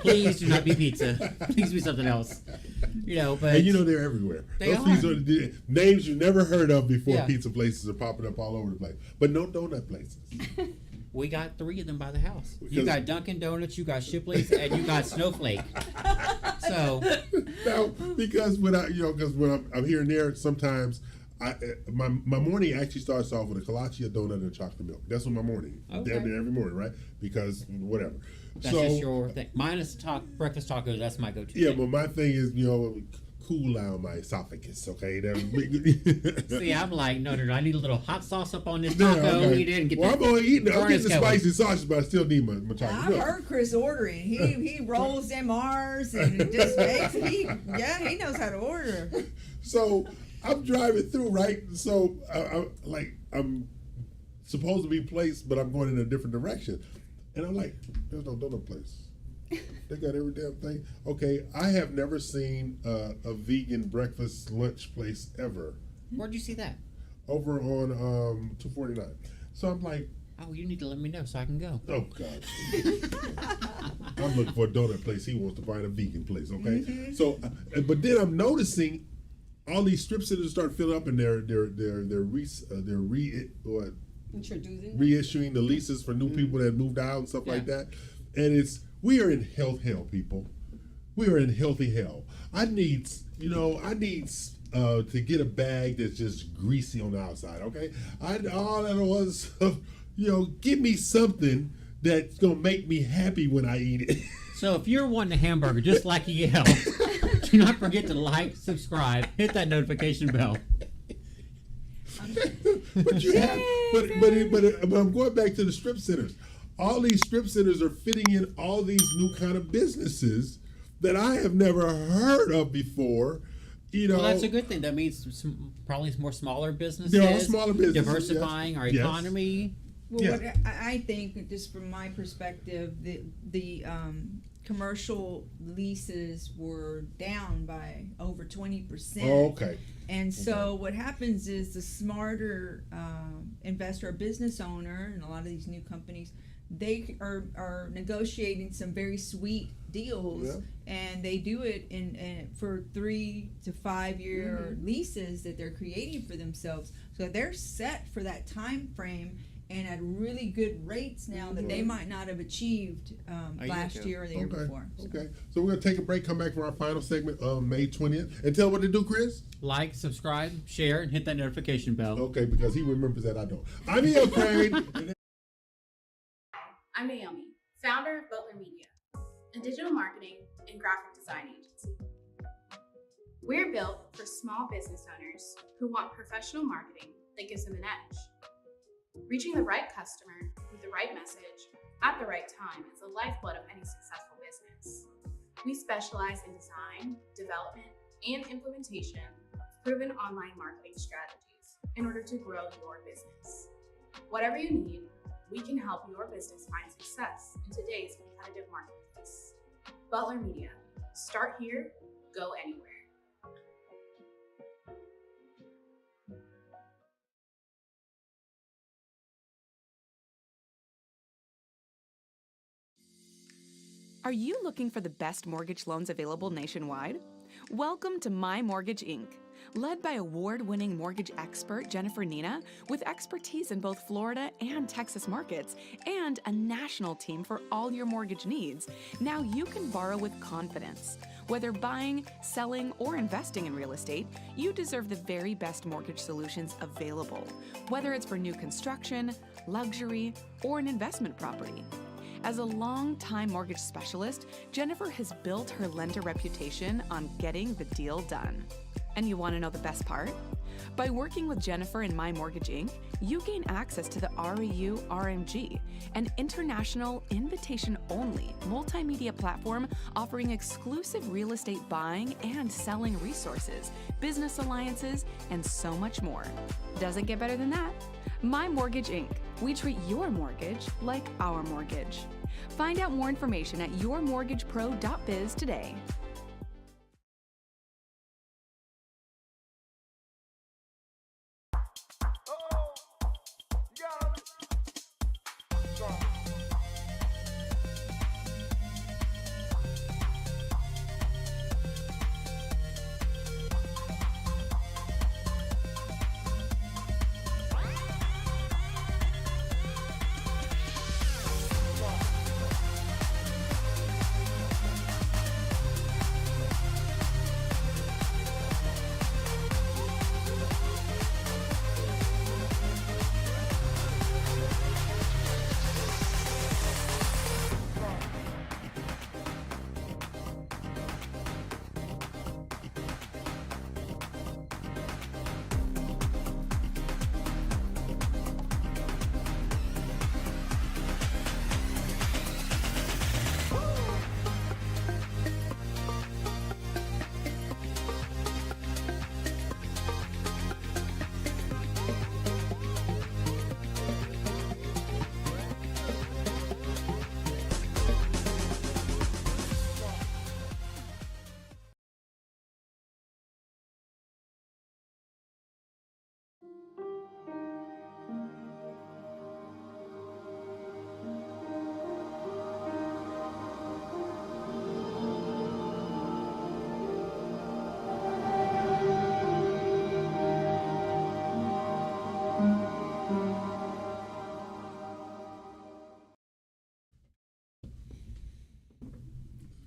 Please do not be pizza. Please be something else. But and they're everywhere. They Those are. pizza names you never heard of before. Yeah. Pizza places are popping up all over the place, but no donut places. We got 3 of them by the house. You got Dunkin' Donuts, you got Shipley's, and you got Snowflake. So now, because when I'm here and there, sometimes my morning actually starts off with a kolache, a donut, and a chocolate milk. That's what my morning. Okay. Damn near every morning, right? Because whatever. That's just your thing. Mine is breakfast tacos. That's my go-to. Yeah, thing. but my thing is cool down my esophagus. Okay. See, I'm like, no, I need a little hot sauce up on this Yeah, taco. okay. Eat it and get I'm going to eat. I'm getting the going. spicy sausage, but I still need my chocolate I've milk. heard Chris ordering. He rolls them R's and just makes. He knows how to order. So I'm driving through, right? So I'm supposed to be placed, but I'm going in a different direction, and I'm like, there's no donut place. They got every damn thing. Okay, I have never seen a vegan breakfast lunch place ever. Where'd you see that? Over on 249. So I'm like, oh, you need to let me know so I can go. oh God. I'm looking for a donut place. He wants to find a vegan place. Okay, so but then I'm noticing all these strip centers start filling up, and they're reissuing the leases for new people that moved out and stuff like that. And we are in health hell, people. We are in healthy hell. I need to get a bag that's just greasy on the outside. Okay, all that was, give me something that's gonna make me happy when I eat it. So if you're wanting a hamburger just like EL, do not forget to like, subscribe, hit that notification bell. But I'm going back to the strip centers. All these strip centers are fitting in all these new kind of businesses that I have never heard of before You know, Well, that's a good thing. That means probably more smaller businesses. There are smaller businesses, diversifying our yes. economy. Well, Yeah. what I think, just from my perspective, the commercial leases were down by over 20%. Oh, okay. And so what happens is the smarter investor or business owner, and a lot of these new companies, they are negotiating some very sweet deals, Yeah. and they do it in for 3 to 5 year leases that they're creating for themselves. So they're set for that time frame and at really good rates now that they might not have achieved last year or the year before. Okay. So we're going to take a break, come back for our final segment on May 20th. And tell what to do, Chris? Like, subscribe, share, and hit that notification bell. Okay, because he remembers that I don't. I'm E.L. Crane. I'm Naomi, founder of Butler Media, a digital marketing and graphic design agency. We're built for small business owners who want professional marketing that gives them an edge. Reaching the right customer with the right message at the right time is the lifeblood of any successful business. We specialize in design, development, and implementation of proven online marketing strategies in order to grow your business. Whatever you need, we can help your business find success in today's competitive marketplace. Butler Media. Start here, go anywhere. Are you looking for the best mortgage loans available nationwide? Welcome to My Mortgage Inc., led by award-winning mortgage expert Jennifer Nina, with expertise in both Florida and Texas markets, and a national team for all your mortgage needs. Now you can borrow with confidence. Whether buying, selling, or investing in real estate, you deserve the very best mortgage solutions available, whether it's for new construction, luxury, or an investment property. As a long-time mortgage specialist, Jennifer has built her lender reputation on getting the deal done. And you want to know the best part? By working with Jennifer and My Mortgage Inc., you gain access to the REU RMG, an international, invitation-only multimedia platform offering exclusive real estate buying and selling resources, business alliances, and so much more. Doesn't get better than that. My Mortgage Inc. We treat your mortgage like our mortgage. Find out more information at yourmortgagepro.biz today.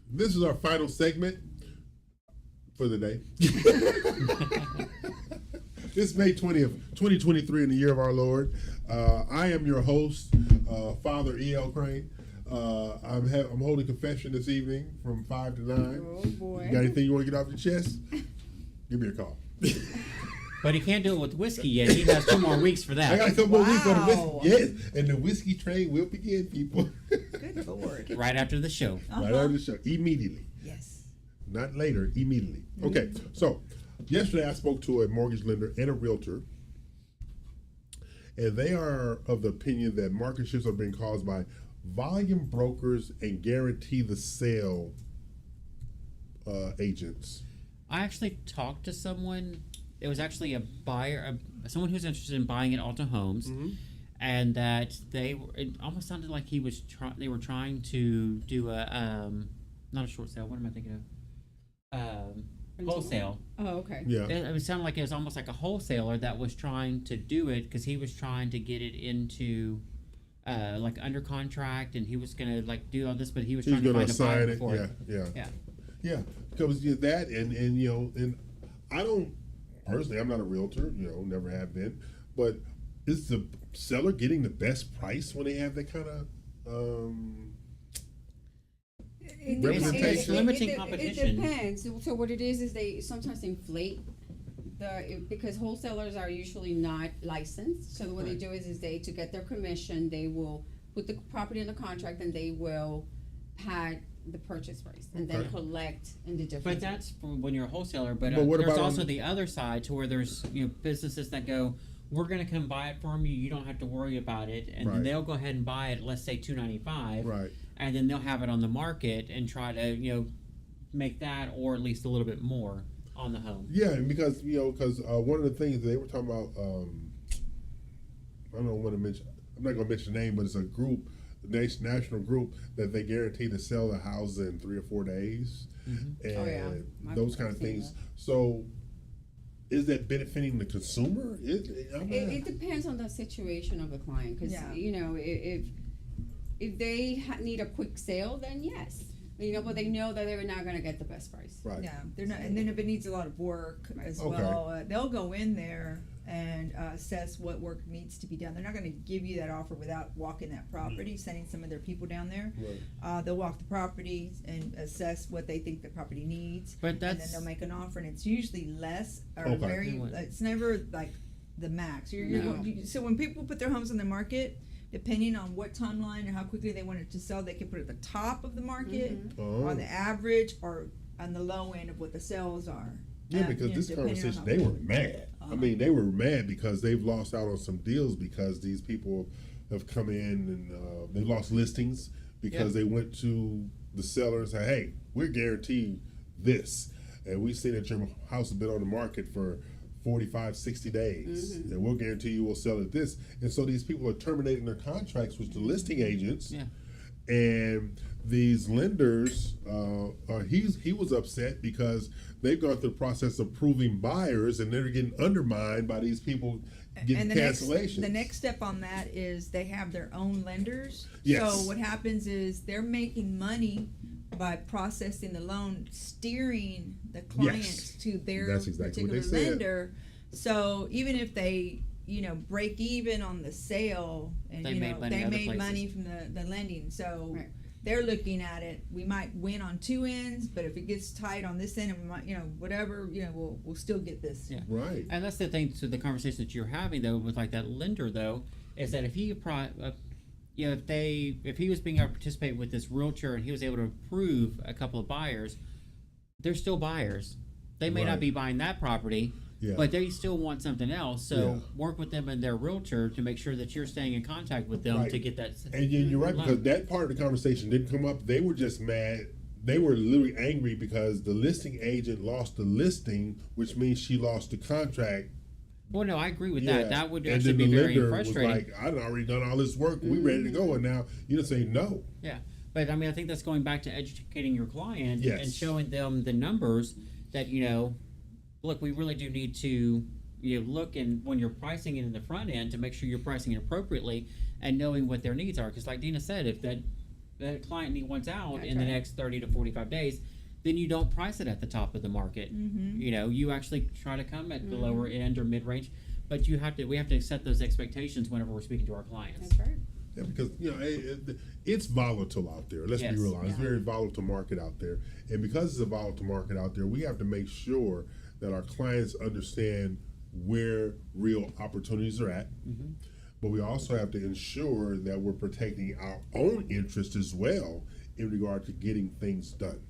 This is our final segment for the day. This May 20th, 2023, in the year of our Lord. I am your host, Father E.L. Crane. I'm holding confession this evening from 5 to 9. Oh boy. You got anything you want to get off your chest? Give me a call. But he can't do it with whiskey yet. He has 2 more weeks for that. I got a couple more weeks for the Wow. whiskey. Yes, and the whiskey train will begin, people. Good Lord. Right after the show. Right after the show. Immediately. Yes. Not later, immediately. Okay, so yesterday I spoke to a mortgage lender and a realtor, and they are of the opinion that market shifts are being caused by volume brokers and guarantee the sale agents. I actually talked to someone. It was actually a buyer, someone who's interested in buying at Alta Homes, and that it almost sounded like they were trying to do a not a short sale. What am I thinking of? Wholesale. Oh, okay. Yeah. It sounded like it was almost like a wholesaler that was trying to do it because he was trying to get it into like under contract, and he was gonna like do all this, but he was trying to find a buyer for it. Yeah. Because that and and I don't personally, I'm not a realtor, never have been, but is the seller getting the best price when they have that kind of representation? Limiting competition. It depends. So what it is they sometimes inflate because wholesalers are usually not licensed. So what they do is they, to get their commission, they will put the property in the contract and they will pad the purchase price and then collect in the difference. But that's for when you're a wholesaler. But what there's about also the other side to where there's businesses that go, we're going to come buy it from you. You don't have to worry about it, and then they'll go ahead and buy it. Let's say $295, right? And then they'll have it on the market and try to make that or at least a little bit more on the home. Yeah, because one of the things they were talking about, I don't want to mention. I'm not going to mention the name, but it's a group. National group that they guarantee to sell the house in 3 or 4 days, and those kind of things. So, is that benefiting the consumer? It depends on the situation of the client, because if they need a quick sale, then yes, but they know that they're not going to get the best price. Right. Yeah, they're not. And then if it needs a lot of work as well, they'll go in there and assess what work needs to be done. They're not going to give you that offer without walking that property, sending some of their people down there. Right. They'll walk the property and assess what they think the property needs, and then they'll make an offer. And it's usually less or very. It's never like the max. So when people put their homes on the market, depending on what timeline and how quickly they want it to sell, they can put it at the top of the market, on the average, or on the low end of what the sales are. Yeah, because this conversation, they were mad. I mean, they were mad because they've lost out on some deals because these people have come in and they lost listings because they went to the seller and said, hey, we're guaranteeing this. And we've seen that your house has been on the market for 45, 60 days. And we'll guarantee you we'll sell it this. And so these people are terminating their contracts with the listing agents. Yeah. And these lenders, he was upset because they've gone through the process of proving buyers, and they're getting undermined by these people getting cancellations. The next step on that is they have their own lenders. Yes. So what happens is they're making money by processing the loan, steering the clients to their particular lender. So even if they break even on the sale, and they made money from the lending. So they're looking at it. We might win on two ends, but if it gets tight on this end, and we might, whatever, we'll still get this. Yeah. Right. And that's the thing. So the conversation that you're having though with like that lender though is that if he if he was being able to participate with this realtor and he was able to approve a couple of buyers, they're still buyers. They may not be buying that property. Yeah. But they still want something else, so work with them and their realtor to make sure that you're staying in contact with them to get that. And you're right, because that part of the conversation didn't come up. They were just mad. They were literally angry because the listing agent lost the listing, which means she lost the contract. Well, no, I agree with that. That would actually be very frustrating. Was like, I'd already done all this work. We ready to go, and now you just say no. Yeah, but I mean, I think that's going back to educating your client and showing them the numbers that look, we really do need to look, and when you're pricing it in the front end, to make sure you're pricing it appropriately and knowing what their needs are. Because like Dina said, if that client wants out in the next 30 to 45 days, then you don't price it at the top of the market. You actually try to come at the lower end or mid-range, but we have to set those expectations whenever we're speaking to our clients. That's right. Yeah, because it's volatile out there. Let's be real honest. It's a very volatile market out there, and because it's a volatile market out there, we have to make sure that our clients understand where real opportunities are at. But we also have to ensure that we're protecting our own interest as well in regard to getting things done.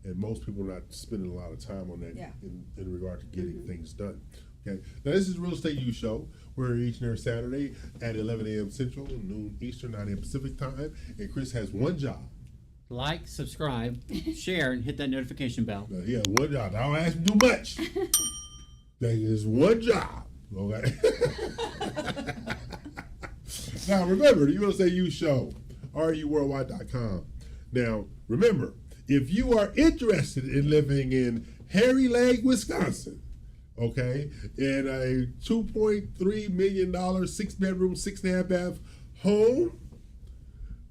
and most people are not spending a lot of time on that Yeah. in regard to getting things done. Okay, now this is Real Estate U Show. We're each and every Saturday at 11 a.m. Central, noon Eastern, 9 a.m. Pacific time, and Chris has one job. Like, subscribe, share, and hit that notification bell. He has one job. I don't ask him to do much. That is one job. Okay. Now remember, the Real Estate U Show, ruworldwide.com. Now remember, if you are interested in living in Hairy Leg, Wisconsin, okay, in a $2.3 million 6-bedroom, 6.5 bath home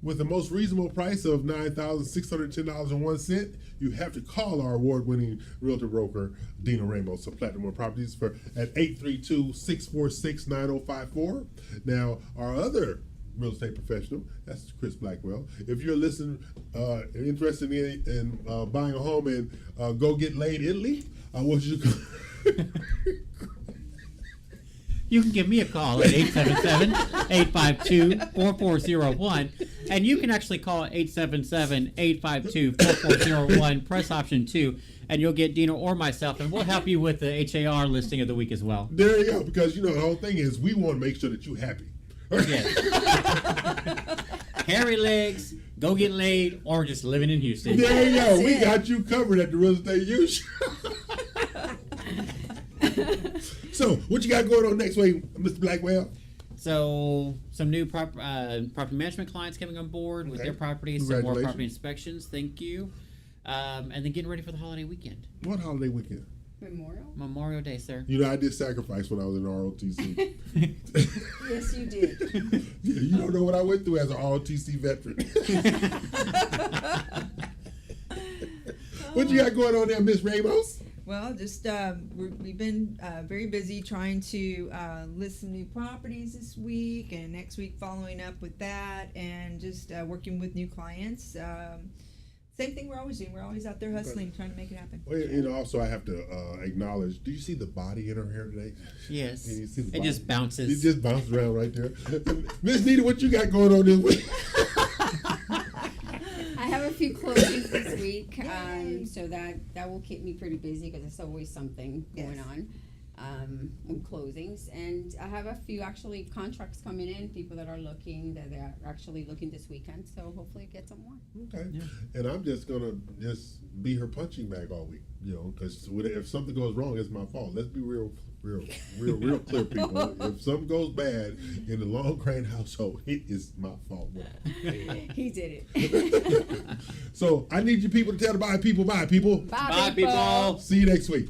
with the most reasonable price of $9,610.01, you have to call our award-winning realtor broker, Dina Ramos of Platinum One Properties, at 832-646-9054. Now, our other real estate professional, that's Chris Blackwell. If you're listening, interested in buying a home in Go Get Laid, Italy, I want you to You can give me a call at 877-852-4401. And you can actually call 877-852-4401, press option 2, and you'll get Dina or myself, and we'll help you with the HAR listing of the week as well. There you go, because the whole thing is we want to make sure that you're happy. Yes. Hairy legs, go get laid, or just living in Houston. There you go. We got you covered at the Real Estate U Show. So, what you got going on next week, Mr. Blackwell? So, some new property management clients coming on board with their properties, some more property inspections. Thank you. And then getting ready for the holiday weekend. What holiday weekend? Memorial Day, sir. I did sacrifice when I was in ROTC. Yes, you did. Yeah, you don't know what I went through as an ROTC veteran. What you got going on there, Miss Ramos? Well, just we've been very busy trying to list some new properties this week and next week, following up with that, and just working with new clients. Same thing we're always doing. We're always out there hustling, trying to make it happen. Well, also I have to acknowledge. Do you see the body in her hair today? Yes. You see the It body? just bounces. It just bounces around right there. Miss Nita, what you got going on this week? I have a few closings this week, so that will keep me pretty busy because there's always something going on with closings. And I have a few actually contracts coming in, people that are they're actually looking this weekend. So hopefully get some more. Okay. Yeah. And I'm just gonna be her punching bag all week, because if something goes wrong, it's my fault. Let's be real clear, people. If something goes bad in the Long Crane household, it is my fault. He did it. So I need you people to tell the bye people. Bye, Bye, people. See you next week.